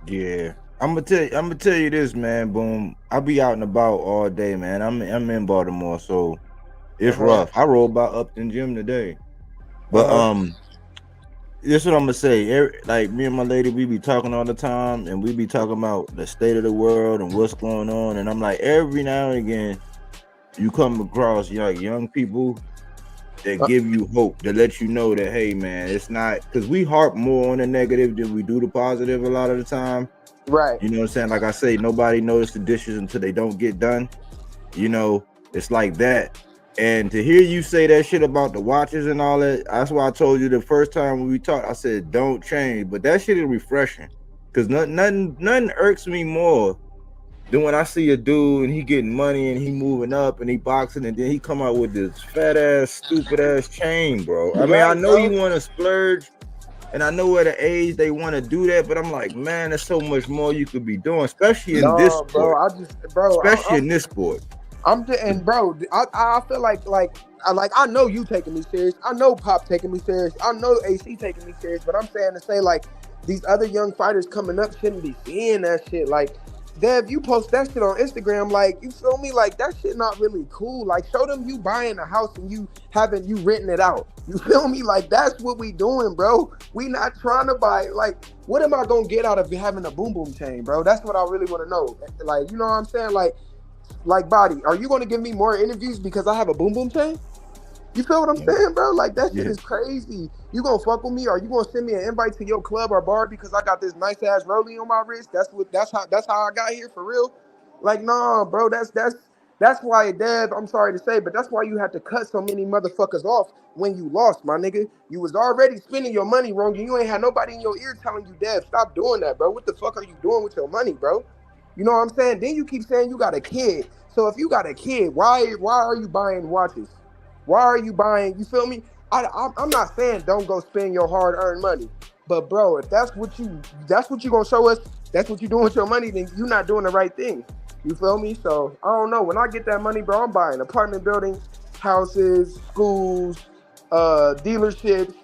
yeah. I'm gonna tell you this, man. Boom. I be out and about all day, man. I'm in Baltimore, so it's rough. I rolled by Upton Gym today. But this is what I'm gonna say. Like, me and my lady, we be talking all the time, and we be talking about the state of the world and what's going on. And I'm like, every now and again, you come across young people that give you hope, to let you know that, hey, man, it's not, because we harp more on the negative than we do the positive a lot of the time. Right. You know what I'm saying? Like I say, nobody notices the dishes until they don't get done. It's like that. And to hear you say that shit about the watches and all that, that's why I told you the first time when we talked, I said, don't change. But that shit is refreshing. Because nothing irks me more than when I see a dude and he getting money and he moving up and he boxing, and then he come out with this fat ass, stupid ass chain, bro. I mean, I know you want to splurge, and I know at the age they want to do that, but I'm like, man, there's so much more you could be doing, especially in this sport. Especially in this sport. I feel like I know you taking me serious. I know Pop taking me serious. I know AC taking me serious. But I'm saying to say, like, these other young fighters coming up shouldn't be seeing that shit. Like, Dev, you post that shit on Instagram, like, you feel me? Like, that shit not really cool. Like, show them you buying a house and you renting it out. You feel me? Like, that's what we doing, bro. We not trying to buy, like, what am I gonna get out of having a boom boom chain, bro? That's what I really want to know. Like, you know what I'm saying? Like, Body, are you gonna give me more interviews because I have a boom boom chain? You feel what I'm saying, bro? Like, that shit is crazy. You gonna fuck with me? Or you gonna send me an invite to your club or bar because I got this nice ass rollie on my wrist? That's how I got here, for real. Like, nah, bro. That's why, Dev, I'm sorry to say, but that's why you had to cut so many motherfuckers off when you lost, my nigga. You was already spending your money wrong, and you ain't had nobody in your ear telling you, Dev, stop doing that, bro. What the fuck are you doing with your money, bro? You know what I'm saying? Then you keep saying you got a kid. So if you got a kid, why are you buying watches? Why are you buying? You feel me? I'm not saying don't go spend your hard-earned money, but bro, if that's what you gonna show us, that's what you doing with your money, then you're not doing the right thing. You feel me? So I don't know. When I get that money, bro, I'm buying apartment buildings, houses, schools, dealerships,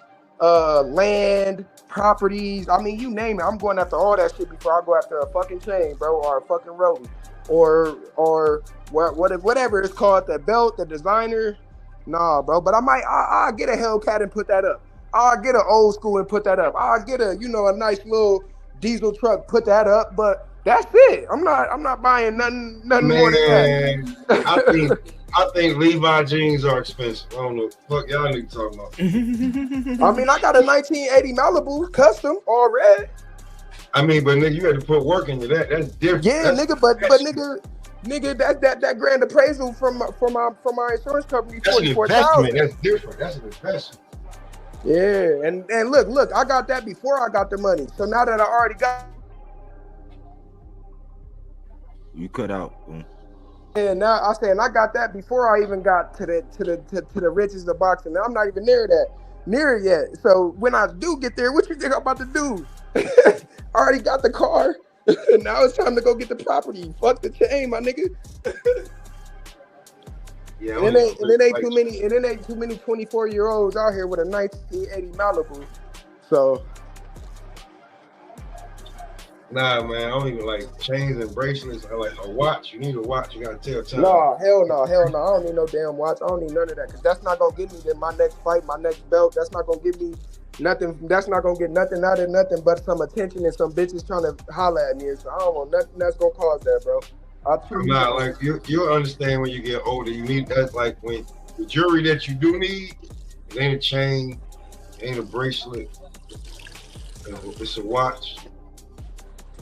land, properties. I mean, you name it. I'm going after all that shit before I go after a fucking chain, bro, or a fucking rollie, or whatever it's called, the belt, the designer. Nah, bro. But I'll get a Hellcat and put that up. I'll get an old school and put that up. I'll get a nice little diesel truck, put that up. But that's it. I'm not buying nothing more than that. I think Levi jeans are expensive. I don't know what y'all niggas talking about. I mean, I got a 1980 Malibu custom, all red. I mean, but nigga, you had to put work into that. That's different. Yeah, nigga, but nigga, that grand appraisal from my insurance company, that's an 44,000. investment. That's different. That's an investment. Yeah, and look, I got that before I got the money. So now that I already got, you cut out. and now I say, and I got that before I even got to the riches of boxing. Now I'm not even near it yet. So when I do get there, what you think I'm about to do? I already got the car. Now it's time to go get the property. Fuck the chain, my nigga. Yeah, and it ain't too many 24-year-olds out here with a 1980 Malibu. So nah, man, I don't even like chains and bracelets. I like a watch. You need a watch. You gotta tell time. no. Hell no. I don't need no damn watch. I don't need none of that because that's not gonna get me to my next fight, my next belt. That's not gonna give me nothing. That's not gonna get nothing out of nothing but some attention and some bitches trying to holler at me. So I don't want nothing that's gonna cause that, bro. Nah, like you'll understand when you get older. You need that, like when the jewelry that you do need, it ain't a chain, it ain't a bracelet, it's a watch.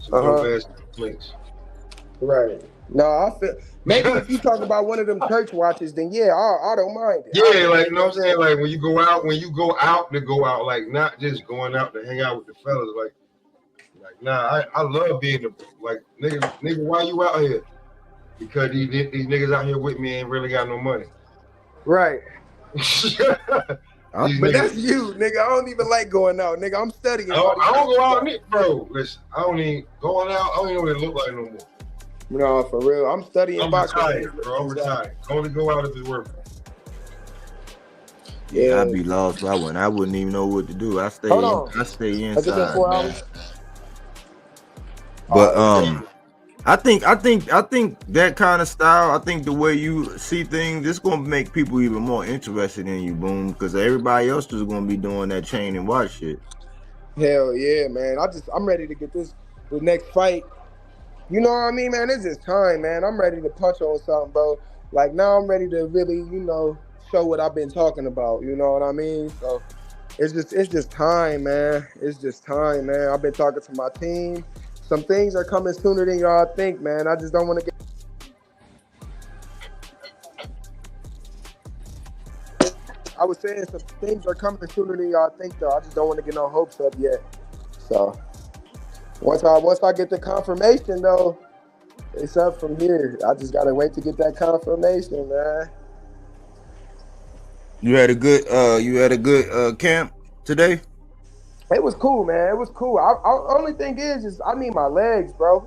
Some dope ass links. Right. No, I feel maybe if you talk about one of them church watches, then yeah, I don't mind it. Yeah, like you know what I'm saying? Like when you go out to go out, like not just going out to hang out with the fellas, like nah, I love being like nigga, why you out here? Because these niggas out here with me ain't really got no money. Right. But that's you, nigga. I don't even like going out, nigga. I'm studying. I don't go out, bro. Listen, I don't even going out. I don't even know what it look like no more. No, for real. I'm studying. I'm retired, bro. I'm retired. I only go out if it's worth it. Yeah, I'd be lost. I wouldn't even know what to do. I stay inside. 4 hours. But I think that kind of style, I think the way you see things, it's gonna make people even more interested in you, Boom, because everybody else is gonna be doing that chain and watch shit. Hell yeah, man. I'm ready to get the next fight. You know what I mean, man? It's just time, man. I'm ready to punch on something, bro. Like now I'm ready to really, show what I've been talking about. You know what I mean? So it's just time, man. It's just time, man. I've been talking to my team. Some things are coming sooner than y'all think, man. I just don't want to get. I was saying some things are coming sooner than y'all think, though. I just don't want to get no hopes up yet. So once I get the confirmation, though, it's up from here. I just gotta wait to get that confirmation, man. You had a good camp today? It was cool, man. It was cool. Only thing is I need my legs, bro.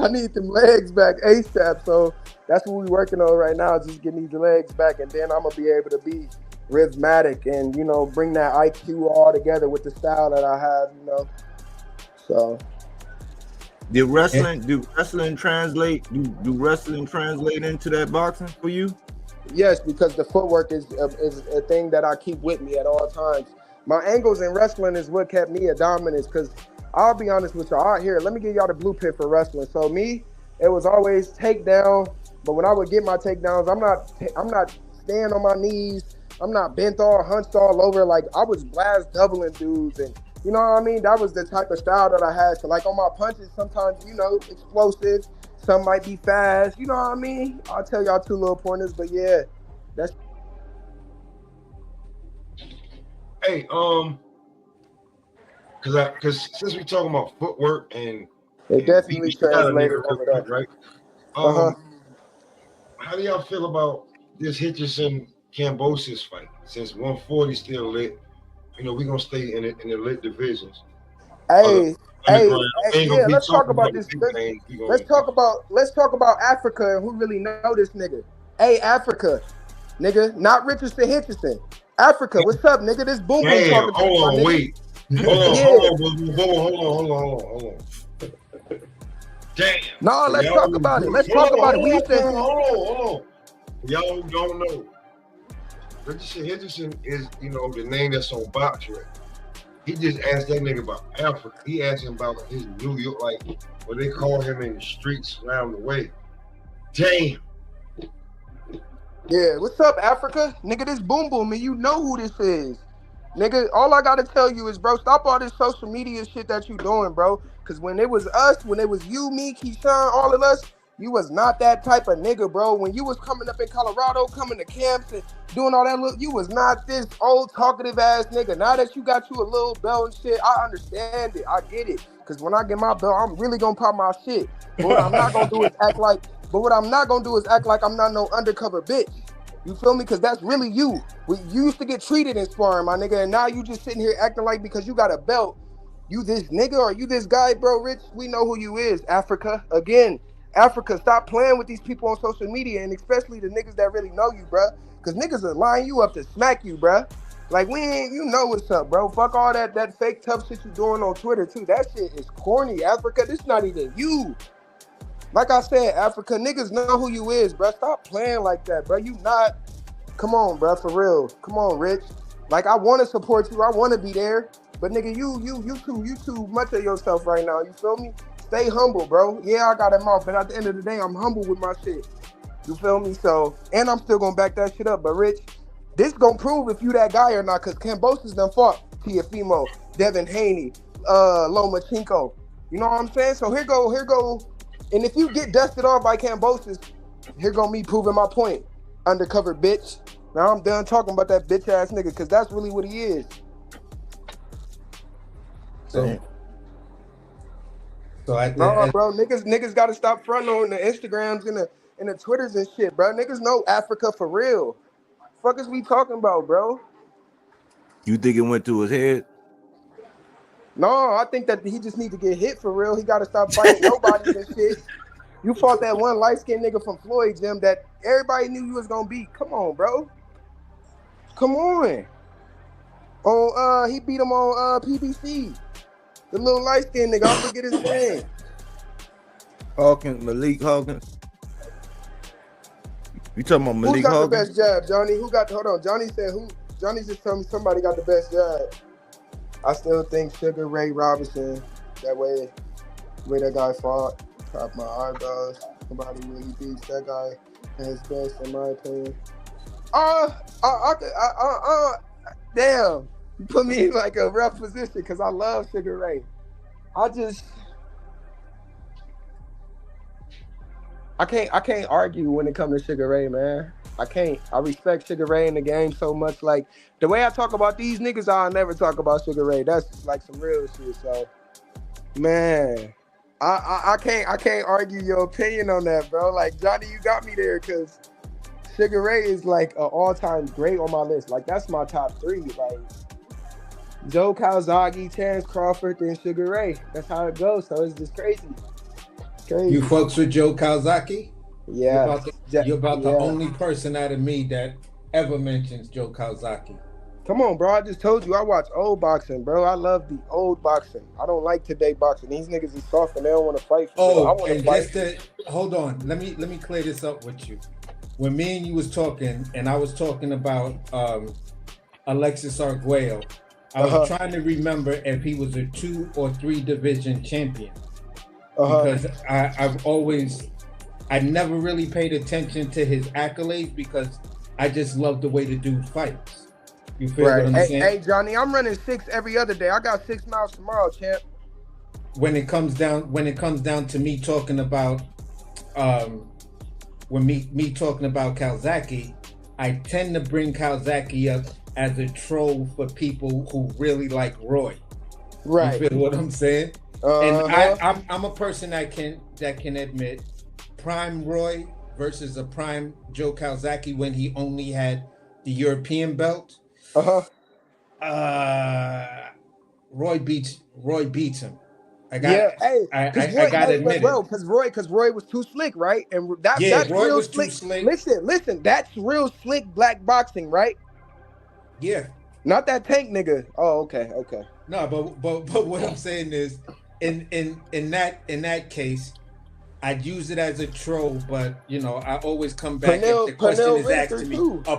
I need them legs back ASAP. So that's what we're working on right now, just getting these legs back. And then I'm going to be able to be rhythmic and, bring that IQ all together with the style that I have, So. Do wrestling translate into that boxing for you? Yes, because the footwork is a thing that I keep with me at all times. My angles in wrestling is what kept me a dominance, because I'll be honest with y'all. All right, here, let me give y'all the blueprint for wrestling. So me, it was always takedown, but when I would get my takedowns, I'm not staying on my knees. I'm not bent all, hunched all over. Like I was blast doubling dudes, and you know what I mean? That was the type of style that I had. So like on my punches, sometimes, explosive, some might be fast. You know what I mean? I'll tell y'all 2 little pointers, but yeah, that's. Hey, because since we're talking about footwork and it definitely translated over that, right? How do y'all feel about this Hitchison Kambosos fight? Since 140 still lit, we're gonna stay in the lit divisions. Hey, yeah, let's talk about this. Let's talk about Africa and who really know this nigga. Hey, Africa, nigga, not Richardson Hitchison. Africa, what's up, nigga? This boom boom talking. Hold on, wait. Hold on. Damn. No, let's talk about it. Let's talk about it. Hold on. Y'all who don't know, Richardson Hitchison is, the name that's on box right. He just asked that nigga about Africa. He asked him about his New York, like what they call him in the streets around the way. Damn. Yeah, what's up, Africa? Nigga, this boom boom, and you know who this is. Nigga, all I gotta tell you is, bro, stop all this social media shit that you doing, bro. Cause when it was us, when it was you, me, Keyshawn, all of us, you was not that type of nigga, bro. When you was coming up in Colorado, coming to camps and doing all that, look, you was not this old talkative ass nigga. Now that you got you a little belt and shit, I understand it. I get it. Cause when I get my belt, I'm really gonna pop my shit. But what I'm not gonna do is act like, I'm not no undercover bitch. You feel me? Because that's really you. You used to get treated in sparring, my nigga, and now you just sitting here acting like because you got a belt, you this nigga or you this guy, bro, Rich, we know who you is, Africa. Again, Africa, stop playing with these people on social media, and especially the niggas that really know you, bro. Because niggas are lining you up to smack you, bro. Like, we ain't, you know what's up, bro. Fuck all that fake tough shit you doing on Twitter, too. That shit is corny, Africa. This not even you. Like I said, Africa, niggas know who you is, bro. Stop playing like that, bro. You not. Come on, bro, for real. Come on, Rich. Like, I want to support you. I want to be there. But nigga, you too much of yourself right now. You feel me? Stay humble, bro. Yeah, I got him off, but at the end of the day, I'm humble with my shit. You feel me? So, and I'm still gonna back that shit up. But Rich, this gonna prove if you that guy or not, because Kambosos done fought Tiafimo, Devin Haney, Lomachenko. You know what I'm saying? So here go. And if you get dusted off by Kambosos, here go me proving my point. Undercover bitch. Now I'm done talking about that bitch ass nigga, because that's really what he is. So bro, niggas gotta stop fronting on the Instagrams and the Twitters and shit, bro. Niggas know Africa for real. Fuck is we talking about, bro? You think it went to his head? No, I think that he just need to get hit for real. He gotta stop fighting nobody and shit. You fought that one light-skinned nigga from Floyd Gym that everybody knew you was gonna beat. Come on, bro. Come on. He beat him on PBC. The little light-skinned nigga, I forget his name. Malik Hawkins. You talking about Malik Hawkins? Who got the best jab, Johnny? Hold on. Johnny said who? Johnny just told me somebody got the best jab. I still think Sugar Ray Robinson. That way that guy fought. Top my eyebrows. Nobody really beats that guy at his best, in my opinion. Damn. You put me in like a rough position because I love Sugar Ray. I can't argue when it comes to Sugar Ray, man. I can't. I respect Sugar Ray in the game so much. Like, the way I talk about these niggas, I'll never talk about Sugar Ray. That's like some real shit. So, man, I can't argue your opinion on that, bro. Like, Johnny, you got me there because Sugar Ray is like an all-time great on my list. Like, that's my top 3. Like, Joe Calzaghe, Terrence Crawford, then Sugar Ray. That's how it goes. So it's just crazy. You fucks with Joe Calzaghe? Yeah. You're about the only person out of me that ever mentions Joe Calzaghe. Come on, bro. I just told you I watch old boxing, bro. I love the old boxing. I don't like today boxing. These niggas is soft and they don't want to fight. Hold on. Let me clear this up with you. When me and you was talking, and I was talking about Alexis Arguello, I was trying to remember if he was a 2 or 3 division champion. Because I never really paid attention to his accolades because I just love the way the dude fights. You feel what I'm saying? Hey, Johnny, I'm running 6 every other day. I got 6 miles tomorrow, champ. When it comes down to me talking about me talking about Calzaghe, I tend to bring Calzaghe up as a troll for people who really like Roy. Right. You feel what I'm saying? And I'm a person that can admit prime Roy versus a prime Joe Calzaghe when he only had the European belt. Roy beats him. I gotta admit it. Because Roy was too slick, right? And that's Roy real was slick. too slick. Listen, that's real slick black boxing, right? Yeah. Not that Tank nigga. Oh, okay. No, but what I'm saying is, in that case, I'd use it as a troll, but I always come back if the question is asked to me: a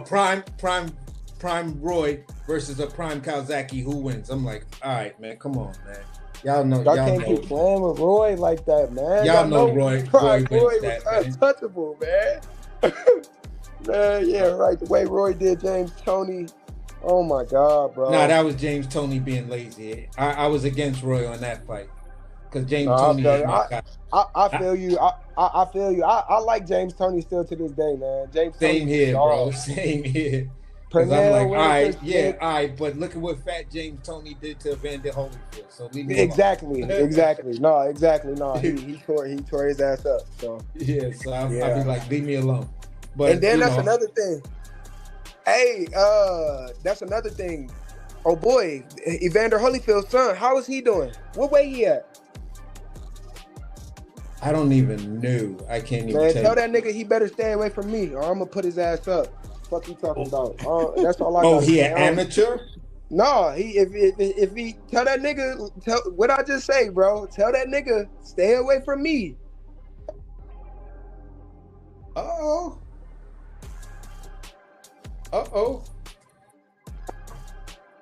prime Roy versus a prime Calzaghe, who wins? I'm like, all right, man, come on, man. Y'all know. Y'all can't keep playing with Roy like that, man. Y'all know Roy was untouchable, man. Man, yeah, right. The way Roy did James Toney, Oh my God, bro. Nah, that was James Toney being lazy. I was against Roy on that fight because James No, Toney is my guy. I feel you. I feel you. I like James Toney still to this day, man. James Same Toney, here, bro. dog. Same here. Because I'm Pernell, like, all right, Whitaker, yeah, Smith. all right, but look at what Fat James Toney did to Evander Holyfield. So leave me Exactly. alone. Exactly. No, exactly. No, he tore his ass up. So Yeah, so I'll Yeah. be like, leave me alone. But and then you that's know, another thing. Hey, that's another thing. Oh boy, Evander Holyfield's son. How is he doing? What way he at? I don't even know. I can't even Man, tell tell you. that nigga he better stay away from me, or I'm gonna put his ass up. Fuck you talking about? That's all I Oh, gotta he say. an amateur? No, if he tell that nigga what I just say, bro. Tell that nigga stay away from me. Uh-oh. Uh-oh.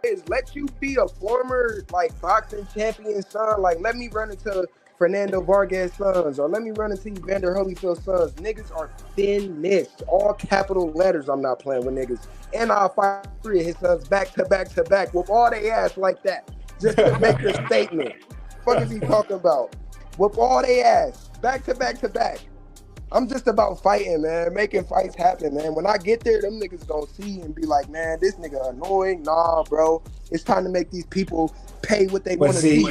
Is let you be a former like boxing champion son. Like let me run into Fernando Vargas sons, or let me run into Evander Holyfield sons. Niggas are finished. All capital letters. I'm not playing with niggas. And I'll fight 3 of his sons back to back to back with all they ass like that. Just to make a statement. Fuck is he talking about? With all they ass. Back to back to back. I'm just about fighting, man. Making fights happen, man. When I get there, them niggas gonna see and be like, man, this nigga annoying. Nah, bro. It's time to make these people pay what they want to see.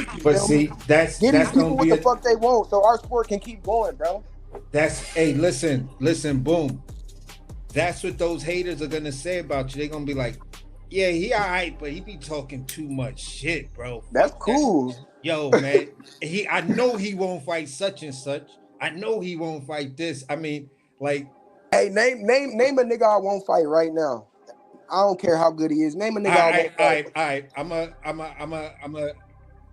That's Give these people gonna what be the fuck they want, so our sport can keep going, bro. hey, listen, boom. That's what those haters are gonna say about you. They're gonna be like, yeah, he all right, but he be talking too much shit, bro. That's cool. Yo, man. I know he won't fight such and such. I know he won't fight this. I mean, like, hey, name a nigga I won't fight right now. I don't care how good he is. Name a nigga I won't fight.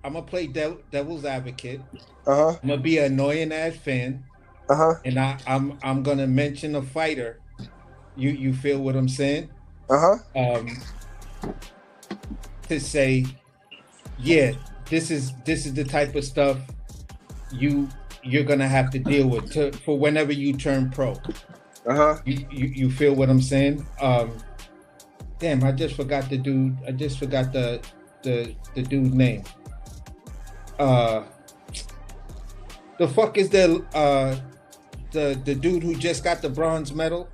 I'm gonna play devil's advocate. Uh-huh. I'm gonna be an annoying ass fan. Uh-huh. And I'm gonna mention a fighter. You feel what I'm saying? Uh-huh. To say, yeah, this is the type of stuff you're gonna have to deal with for whenever you turn pro. Uh-huh. You feel what I'm saying? Damn, I just forgot the dude. I just forgot the dude's name. The fuck is the dude who just got the bronze medal?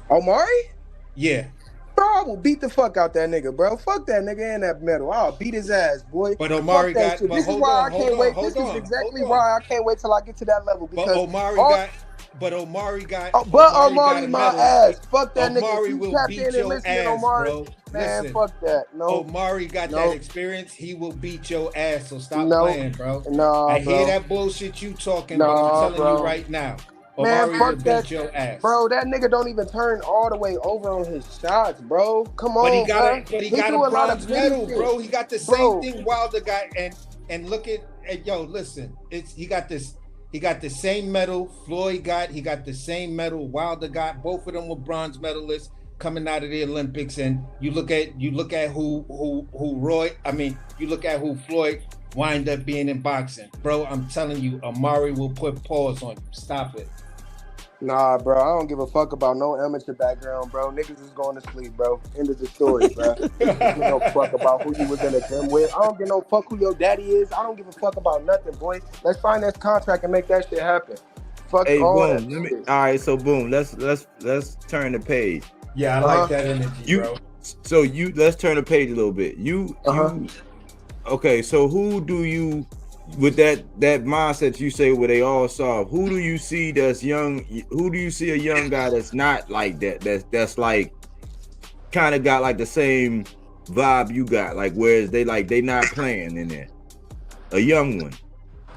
Omari? Yeah. Bro, I will beat the fuck out that nigga, bro. Fuck that nigga and that medal. I'll beat his ass, boy. But Omari got. But this is why I can't wait. This is exactly why I can't wait till I get to that level. Because But Omari got. But Omari my ass. Fuck that Omari nigga. will beat your ass, bro. Man, Listen, fuck that. No. Omari got that experience. He will beat your ass. So stop No. playing, bro. No, I bro. hear that bullshit you talking, No, but I'm telling bro. you right now. Man, Omari fuck will that. beat your ass. Bro, that nigga don't even turn all the way over on his shots, bro. Come on, But he got bro. a bronze medal, bro. He got the same Bro. thing Wilder got, and look at yo, listen, he got the same medal Floyd got. He got the same medal Wilder got. Both of them were bronze medalists coming out of the Olympics. And you look at who Floyd wind up being in boxing, bro. I'm telling you, Omari will put paws on you. Stop it. Nah, bro, I don't give a fuck about no amateur background, bro. Niggas is going to sleep, bro. End of the story, bro. I don't give no fuck about who you was in the gym with. I don't give no fuck who your daddy is. I don't give a fuck about nothing, boy. Let's find this contract and make that shit happen. Fuck all boom. that. All right, so boom. Let's turn the page. Yeah, I like that energy, bro. So let's turn the page a little bit. Okay, so who do you, with that mindset you say where they all soft, who do you see that's young? Who do you see a young guy that's not like that? That's like kind of got like the same vibe you got, like whereas they not playing in there. A young one.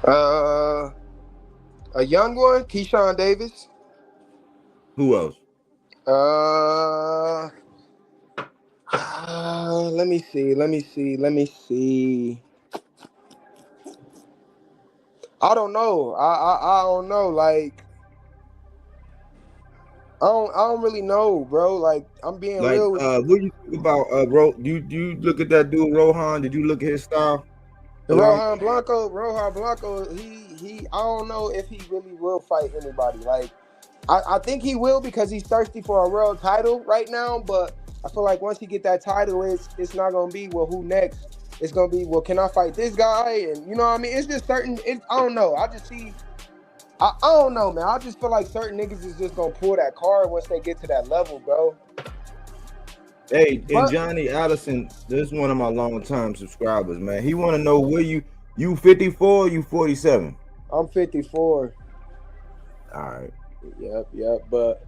A young one, Keyshawn Davis. Who else? Let me see. I don't know. I don't know. Like, I don't really know, bro. Like, I'm being real with you. What do you think about do you look at that dude Rohan? Did you look at his style? Rohan Blanco, he I don't know if he really will fight anybody. Like, I think he will because he's thirsty for a world title right now, but I feel like once he get that title, it's not gonna be well who next. It's gonna be well can I fight this guy and you know what I mean. It's just certain. I don't know. I just see. I don't know, man. I just feel like certain niggas is just gonna pull that card once they get to that level, bro. Hey, and Johnny Allison, this is one of my long-time subscribers, man. He want to know where you 54 or you 47? I'm 54. All right. Yep. But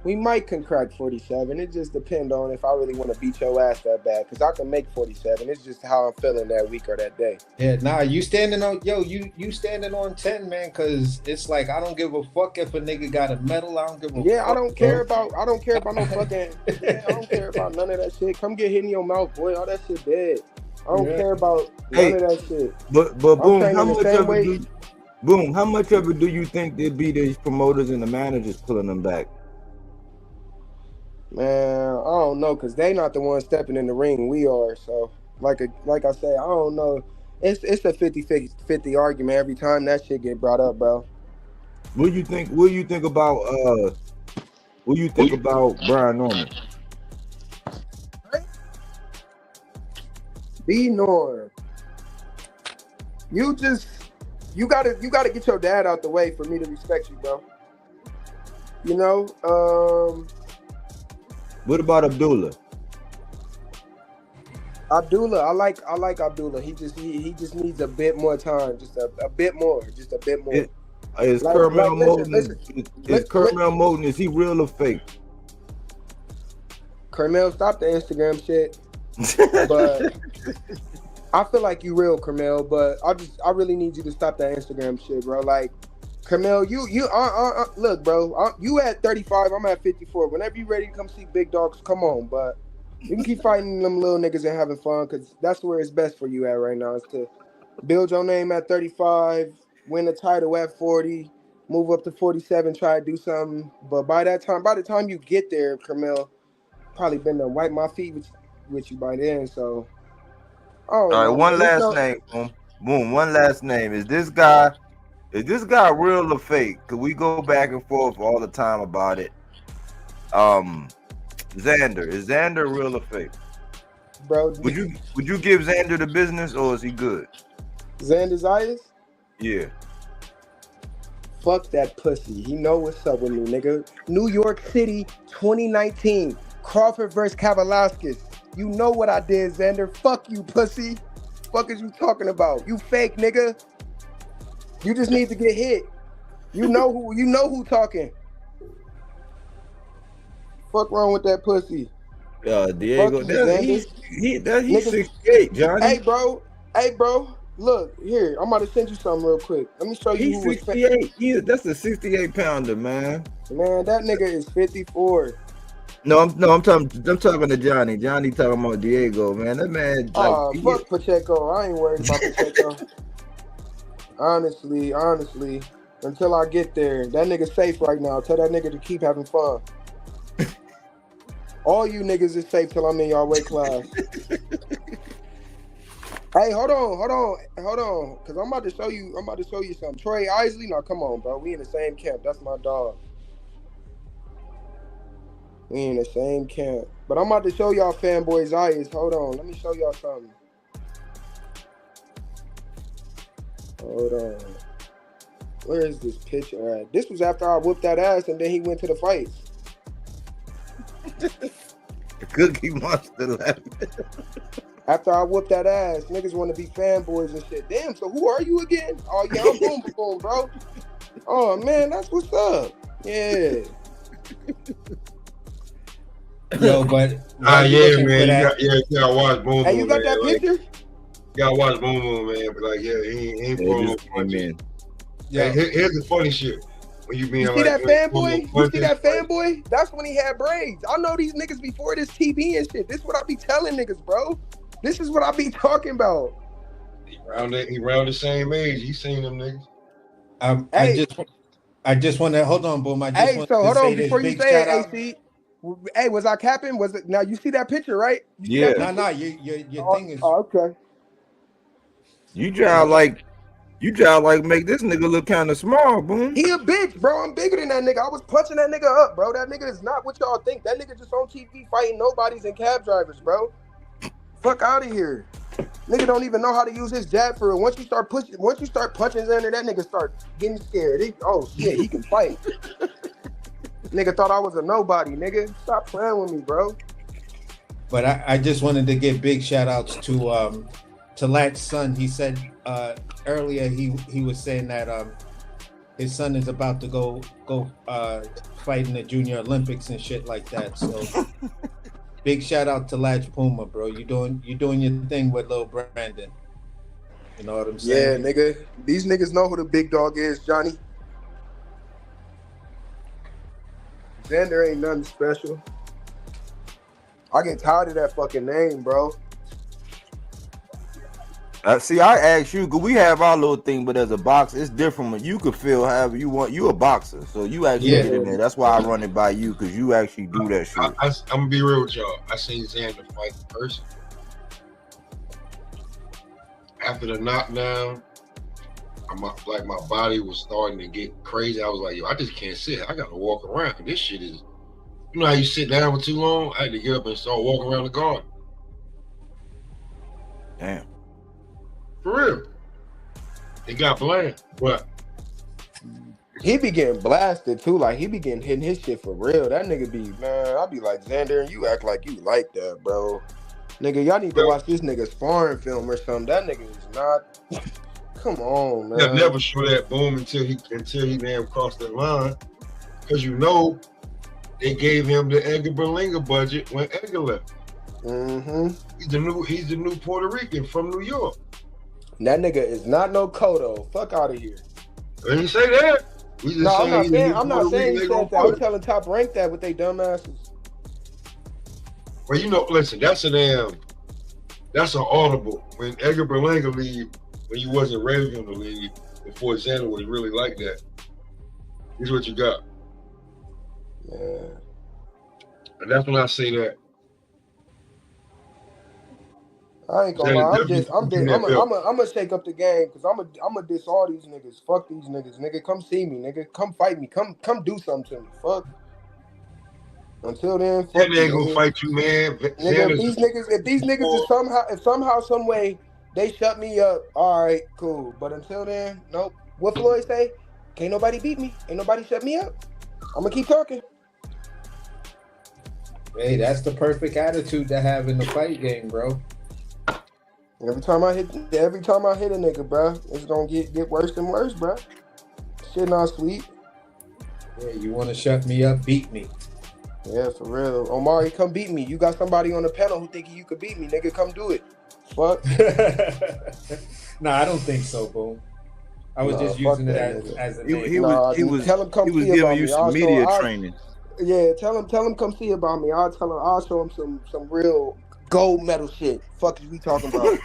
we might can crack 47. It just depends on if I really want to beat your ass that bad. Because I can make 47. It's just how I'm feeling that week or that day. Yeah, nah, you standing on you standing on 10, man, because it's like I don't give a fuck if a nigga got a medal. I don't give a fuck. I don't care about no fucking I don't care about none of that shit. Come get hit in your mouth, boy. All that shit dead. I don't care about none of that shit. But boom, how much of it do you think there'd be these promoters and the managers pulling them back? Man, I don't know, cause they not the ones stepping in the ring. We are. So, like I say, I don't know. It's a 50-50 argument every time that shit get brought up, bro. What do you think about Brian Norman? B Norm, you gotta get your dad out the way for me to respect you, bro. You know, What about Abdullah? I like Abdullah. He just needs a bit more time, just a bit more. Is Carmel Moten, is he real or fake? Carmel, stop the Instagram shit. But I feel like you real, Carmel, but I really need you to stop that Instagram shit, bro. Like, Carmel, you look, bro, you at 35, I'm at 54. Whenever you ready to come see big dogs, come on. But you can keep fighting them little niggas and having fun, because that's where it's best for you at right now, is to build your name at 35, win the title at 40, move up to 47, try to do something. But by the time you get there, Carmel, probably been to wipe my feet with you by then. So, all right, one last name, boom. One last name. Is this guy real or fake? Cause we go back and forth all the time about it. Xander, is Xander real or fake? Bro, would you give Xander the business, or is he good? Xander Zayas? Yeah. Fuck that pussy. He know what's up with me, nigga. New York City, 2019. Crawford versus Kavalauskas. You know what I did, Xander. Fuck you, pussy. Fuck is you talking about? You fake, nigga. You just need to get hit. You know who talking. Fuck wrong with that pussy. Diego, he's 68, Johnny. Hey, bro. Look, here, I'm about to send you something real quick. Let me show you who was 68. That's a 68 pounder, man. Man, that nigga is 54. No, I'm talking to Johnny. Johnny talking about Diego, man. That man. Fuck Pacheco. I ain't worried about Pacheco. Honestly, until I get there, that nigga's safe right now. Tell that nigga to keep having fun. All you niggas is safe till I'm in y'all weight class. Hey, hold on, cause I'm about to show you something. Troy Isley, now come on, bro. We in the same camp. That's my dog. We in the same camp. But I'm about to show y'all fanboys eyes. Hold on, let me show y'all something. Hold on. Where is this picture at? This was after I whooped that ass and then he went to the fight. The Cookie Monster left. After I whooped that ass, niggas want to be fanboys and shit. Damn, so who are you again? Oh, yeah, I'm boom, bro. Oh, man, that's what's up. Yeah. Yo, but yeah, man, you gotta watch Boom Boom. Hey, you got that picture? You gotta watch Boom Boom, man. But like, yeah, he ain't man. Yeah, here's the funny shit. When you being see that fanboy? You see that fanboy? That's when he had braids. I know these niggas before this TV and shit. This is what I be telling niggas, bro. This is what I be talking about. He around the same age. He seen them niggas. I just want to hold on, boom. Hold on before you say it, AC. Hey, was I capping? Was it now? You see that picture, right? Yeah. No. Your thing is. Oh, okay. You drive like You try like make this nigga look kind of small, boom. He a bitch, bro. I'm bigger than that nigga. I was punching that nigga up, bro. That nigga is not what y'all think. That nigga just on TV fighting nobodies and cab drivers, bro. Fuck out of here. Nigga don't even know how to use his jab for it. Once you start punching Xander, that nigga start getting scared. Oh shit, he can fight. Nigga thought I was a nobody, nigga. Stop playing with me, bro. But I just wanted to give big shout outs to Latch's son. He said earlier he was saying that his son is about to go fight in the Junior Olympics and shit like that. So big shout out to Latch Puma, bro. You doing your thing with Lil Brandon. You know what I'm saying? Yeah, nigga. These niggas know who the big dog is, Johnny. Xander ain't nothing special. I get tired of that fucking name, bro. See, I asked you, cause we have our little thing, but as a boxer, it's different. When you could feel however you want. You a boxer, so you actually get in there. That's why I run it by you, cause you actually do that shit. I'm gonna be real with y'all. I seen Xander fight in person. After the knockdown, my body was starting to get crazy. I was like, yo, I just can't sit. I gotta walk around. This shit is, you know how you sit down for too long? I had to get up and start walking around the garden. Damn. For real. It got bland, but he be getting blasted too. Like he be getting hitting his shit for real. That nigga be, man, I be like, Xander, you act like you like that, bro. Nigga, y'all need to watch this nigga's sparring film or something. That nigga is not. Come on, man. They'll never show that boom until he damn crossed that line. Cause you know they gave him the Edgar Berlanga budget when Edgar left. Mm-hmm. He's the new Puerto Rican from New York. That nigga is not no Kodo. Fuck out of here. I didn't say that. We just I'm not saying he said that. I'm it. telling Top Rank that with they dumb asses. Well, you know, listen, that's an audible. When Edgar Berlanga leave, when you wasn't ready for him to leave, before Xander was really like that. Here's what you got. Yeah. And that's when I say that. I ain't gonna lie. I'm gonna shake up the game because I'm gonna diss all these niggas. Fuck these niggas, nigga. Come see me, nigga. Come fight me. Come do something to me. Fuck. Until then, fuck. That ain't gonna fight you, man. Nigga, if these niggas is somehow, some way they shut me up, all right, cool. But until then, nope. What Floyd say? Can't nobody beat me. Ain't nobody shut me up. I'm gonna keep talking. Hey, that's the perfect attitude to have in the fight game, bro. Every time I hit a nigga, bro, it's gonna get worse and worse, bro. Shit not sweet. Yeah, you want to shut me up, beat me. Yeah, for real. Omari, come beat me. You got somebody on the panel who think you could beat me, nigga. Come do it. Fuck. Nah, I don't think so, Boom. I was just using it as a name. He was giving you some media training. Yeah, tell him come see about me. I'll show him some real gold medal shit. Fuck is we talking about?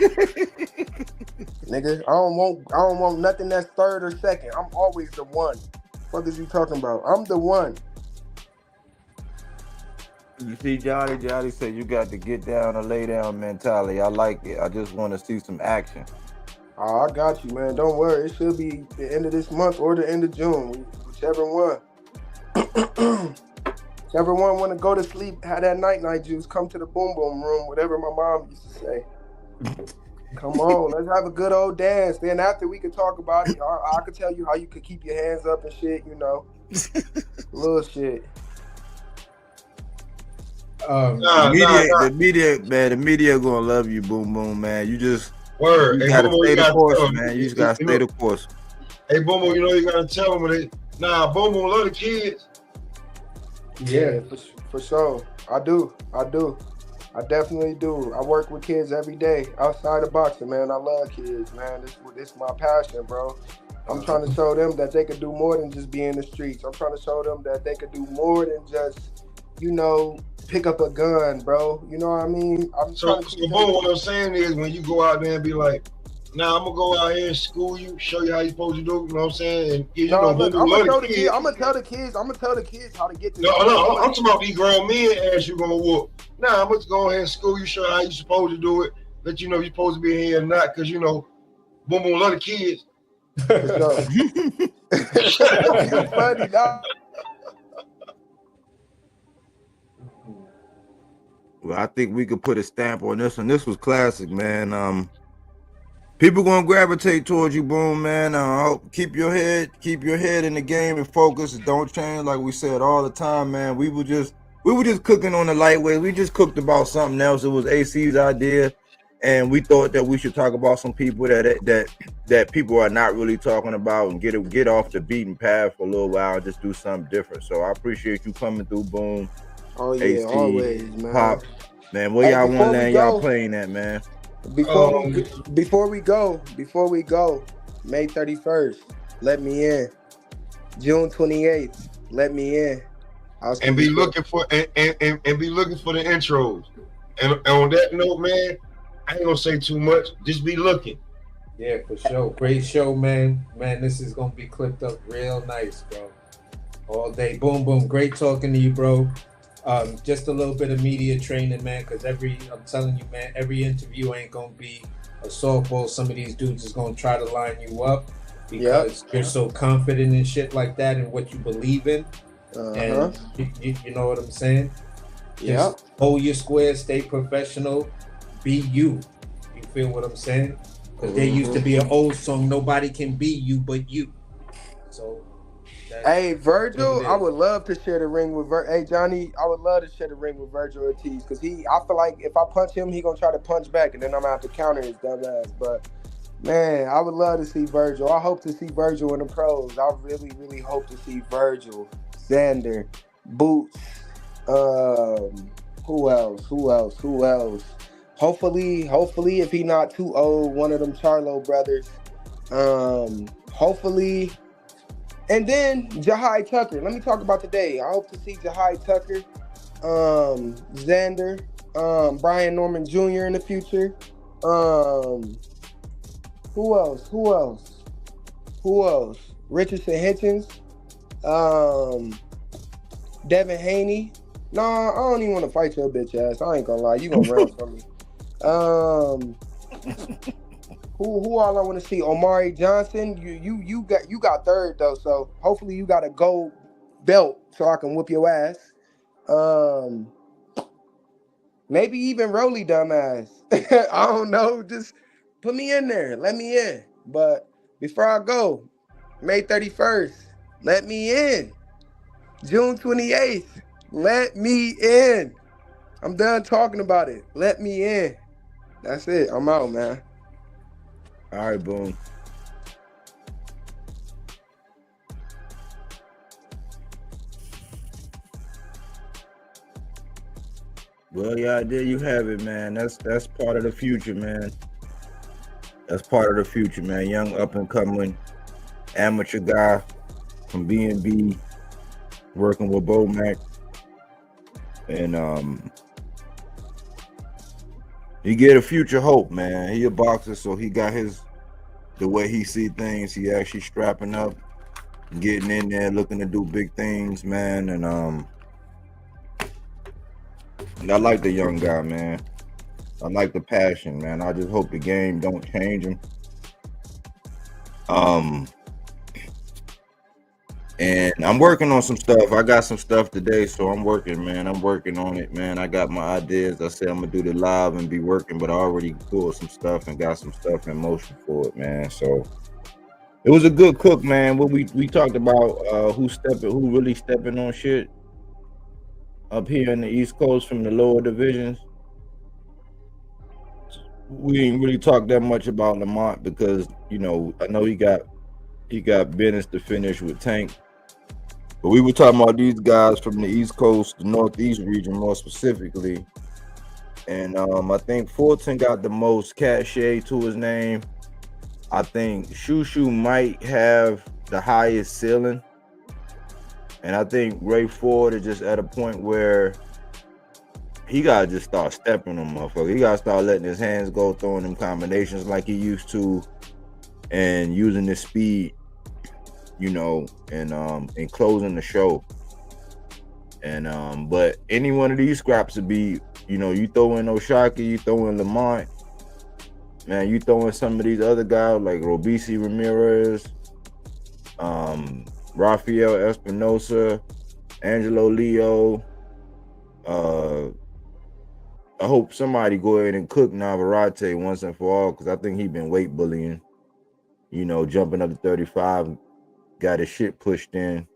Nigga, I don't want nothing that's third or second. I'm always the one. Fuck is you talking about? I'm the one. You see, Johnny said you got to get down or lay down mentality. I like it. I just want to see some action. Oh, I got you, man. Don't worry. It should be the end of this month or the end of June, whichever one. Whichever one want to go to sleep, have that night juice, come to the boom boom room, whatever my mom used to say. Come on, let's have a good old dance. Then after we could talk about it, I could tell you how you could keep your hands up and shit, you know. Little shit. The media gonna love you, boom boom, man. You just word. You gotta stay the course, man. You just gotta stay the course. Hey, boom boom, you know you gotta tell them boom boom love the kids. Yeah, for sure. I do. I definitely do. I work with kids every day outside of boxing, man. I love kids, man. This my passion, bro. I'm trying to show them that they could do more than just be in the streets. I'm trying to show them that they could do more than just, pick up a gun, bro. You know what I mean? So boom, what I'm saying is when you go out there and be like, I'm gonna go out here and school you, show you how you're supposed to do, you know what I'm saying? And I'm gonna tell the kids how to get this. No, I'm talking about these grown men ass you gonna whoop. I'm gonna go ahead and school you, show you how you're supposed to do it, let you know you're supposed to be here and not, because boom boom love the kids. For sure. It's funny, dog. Well, I think we could put a stamp on this one. This was classic, man. People gonna gravitate towards you, Boom, man. Keep your head in the game and focus. Don't change, like we said all the time, man. We were just cooking on the lightweight. We just cooked about something else. It was AC's idea, and we thought that we should talk about some people that people are not really talking about and get off the beaten path for a little while and just do something different. So I appreciate you coming through, Boom. Oh yeah, AC, always, man. Pop, man. Where y'all want to land y'all playing at, man? Before we go, May 31st, let me in. June 28th, let me in. And be looking for and be looking for the intros. And on that note, man, I ain't gonna say too much. Just be looking. Yeah, for sure. Great show, man. Man, this is gonna be clipped up real nice, bro. All day. Boom, boom. Great talking to you, bro. Just a little bit of media training, man, because I'm telling you, man, every interview ain't gonna be a softball. Some of these dudes is gonna try to line you up because you're so confident in shit like that and what you believe in. And you know what I'm saying? Yeah. Hold your square, stay professional, be you. You feel what I'm saying? Because there used to be an old song, nobody can be you but you. So hey, Virgil, I would love to share the ring with Hey, Johnny, I would love to share the ring with Virgil Ortiz because I feel like if I punch him, he gonna try to punch back, and then I'm gonna have to counter his dumb ass. But man, I would love to see Virgil. I hope to see Virgil in the pros. I really, really hope to see Virgil, Xander, Boots. Who else? Hopefully, if he not too old, one of them Charlo brothers. Hopefully. And then Jahai Tucker. Let me talk about today. I hope to see Jahai Tucker, Xander, Brian Norman Jr. in the future. Who else? Richardson Hitchens. Devin Haney. Nah, I don't even want to fight your bitch ass. I ain't gonna lie. You gonna run from me. Who all I want to see? Omari Johnson. You got third though, so hopefully you got a gold belt so I can whoop your ass. Maybe even Rolly dumbass. I don't know. Just put me in there. Let me in. But before I go, May 31st, let me in. June 28th, let me in. I'm done talking about it. Let me in. That's it. I'm out, man. All right, Boom. Well, yeah, there you have it, man. That's part of the future, man. That's part of the future, man. Young up and coming amateur guy from B&B, working with Bomac, and he get a future hope, man. He a boxer, so he got the way he see things. He actually strapping up, getting in there, looking to do big things, man. And I like the young guy, man. I like the passion, man. I just hope the game don't change him. And I'm working on some stuff. I got some stuff today, so I'm working, man. I'm working on it, man. I got my ideas. I said I'm gonna do the live and be working, but I already pulled some stuff and got some stuff in motion for it, man. So it was a good cook, man. What we talked about who really stepping on shit up here in the East Coast from the lower divisions. We didn't really talk that much about Lamont because, you know, I know he got business to finish with Tank. But we were talking about these guys from the East Coast, the Northeast region more specifically. And I think Fulton got the most cachet to his name. I think Shushu might have the highest ceiling. And I think Ray Ford is just at a point where he got to just start stepping on motherfucker. He got to start letting his hands go, throwing them combinations like he used to, and using his speed, you know, and closing the show. And but any one of these scraps would be, you know, you throw in Oshaki, you throw in Lamont, man, you throw in some of these other guys like Robisi Ramirez, Rafael Espinosa, Angelo Leo. I hope somebody go ahead and cook Navarrete once and for all, because I think he's been weight bullying. You know, jumping up to 35, got his shit pushed in.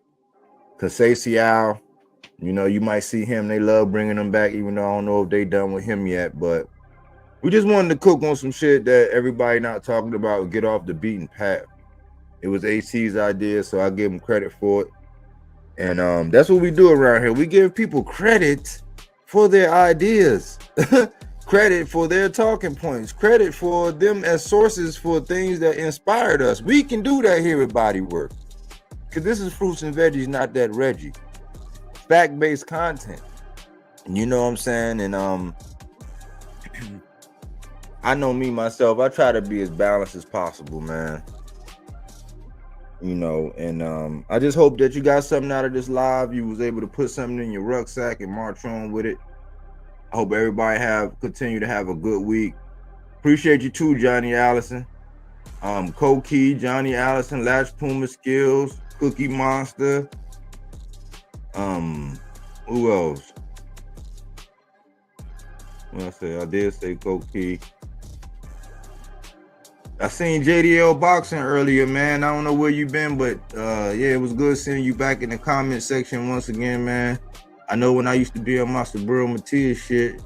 Conceição, you know, you might see him. They love bringing him back, even though I don't know if they done with him yet. But we just wanted to cook on some shit that everybody not talking about, get off the beaten path. It was AC's idea, so I give him credit for it. And that's what we do around here. We give people credit for their ideas, credit for their talking points, credit for them as sources for things that inspired us. We can do that here at Bodywork, because this is Fruits and Veggies, not that Reggie. Fact-based content. You know what I'm saying? And I know me myself, I try to be as balanced as possible, man. You know, and I just hope that you got something out of this live. You was able to put something in your rucksack and march on with it. I hope everybody continue to have a good week. Appreciate you too, Johnny Allison. Koki, Johnny Allison, Latch Puma Skills, Cookie Monster. Who else? What I say? I did say Koki. I seen JDL Boxing earlier, man. I don't know where you been, but yeah, it was good seeing you back in the comment section once again, man. I know when I used to be on my Sabril Matias shit,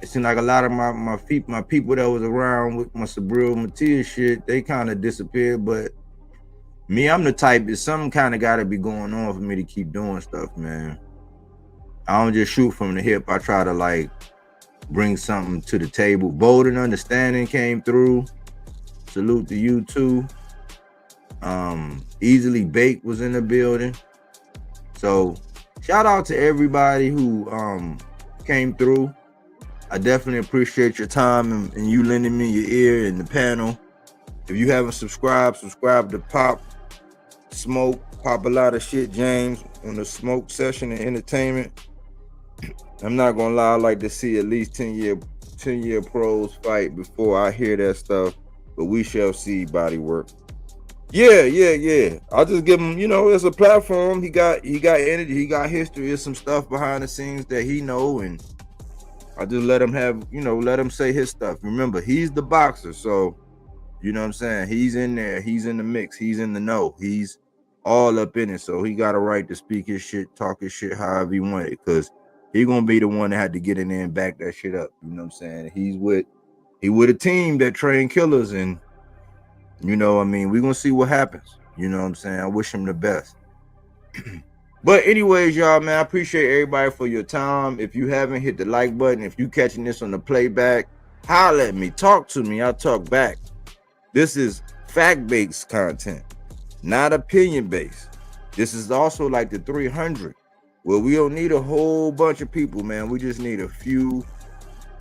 it seemed like a lot of my people that was around with my Sabril Matias shit, they kind of disappeared. But me, I'm the type that something kind of got to be going on for me to keep doing stuff, man. I don't just shoot from the hip. I try to like bring something to the table. Bold and Understanding came through. Salute to you too. Easily Baked was in the building. So shout out to everybody who came through. I definitely appreciate your time and you lending me your ear in the panel. If you haven't subscribed, subscribe to Pop Smoke, Pop a Lot of Shit James on the Smoke Session and Entertainment. I'm not gonna lie, I like to see at least 10-year pros fight before I hear that stuff. But we shall see. Bodywork. Yeah. I'll just give him, you know, it's a platform. He got energy, he got history, there's some stuff behind the scenes that he know, and I just let him have, you know, let him say his stuff. Remember, he's the boxer, so you know what I'm saying? He's in there, he's in the mix, he's in the know, he's all up in it, so he got a right to speak his shit, talk his shit however he want it, because he gonna be the one that had to get in there and back that shit up. You know what I'm saying? He with a team that train killers, and you know, I mean, we're gonna see what happens. You know what I'm saying? I wish him the best. But anyways, y'all, man, I appreciate everybody for your time. If you haven't, hit the like button. If you catching this on the playback, holler at me, talk to me, I'll talk back. This is fact-based content, not opinion-based. This is also like the 300. Well, we don't need a whole bunch of people, man. We just need a few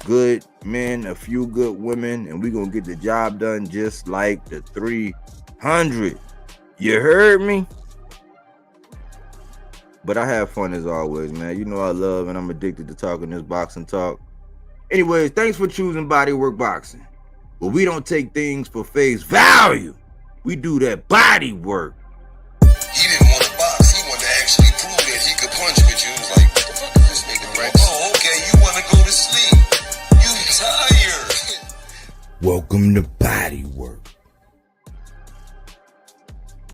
good men, a few good women, and we're gonna get the job done just like the 300. You heard me? But I have fun as always, man. You know I love and I'm addicted to talking this boxing talk. Anyways, thanks for choosing Bodywork Boxing. But we don't take things for face value. We do that body work. He didn't want to box. He wanted to actually prove that he could punch with you. He was like, what the fuck is this nigga, right? Oh, okay, you want to go to sleep. You tired. Welcome to Bodywork.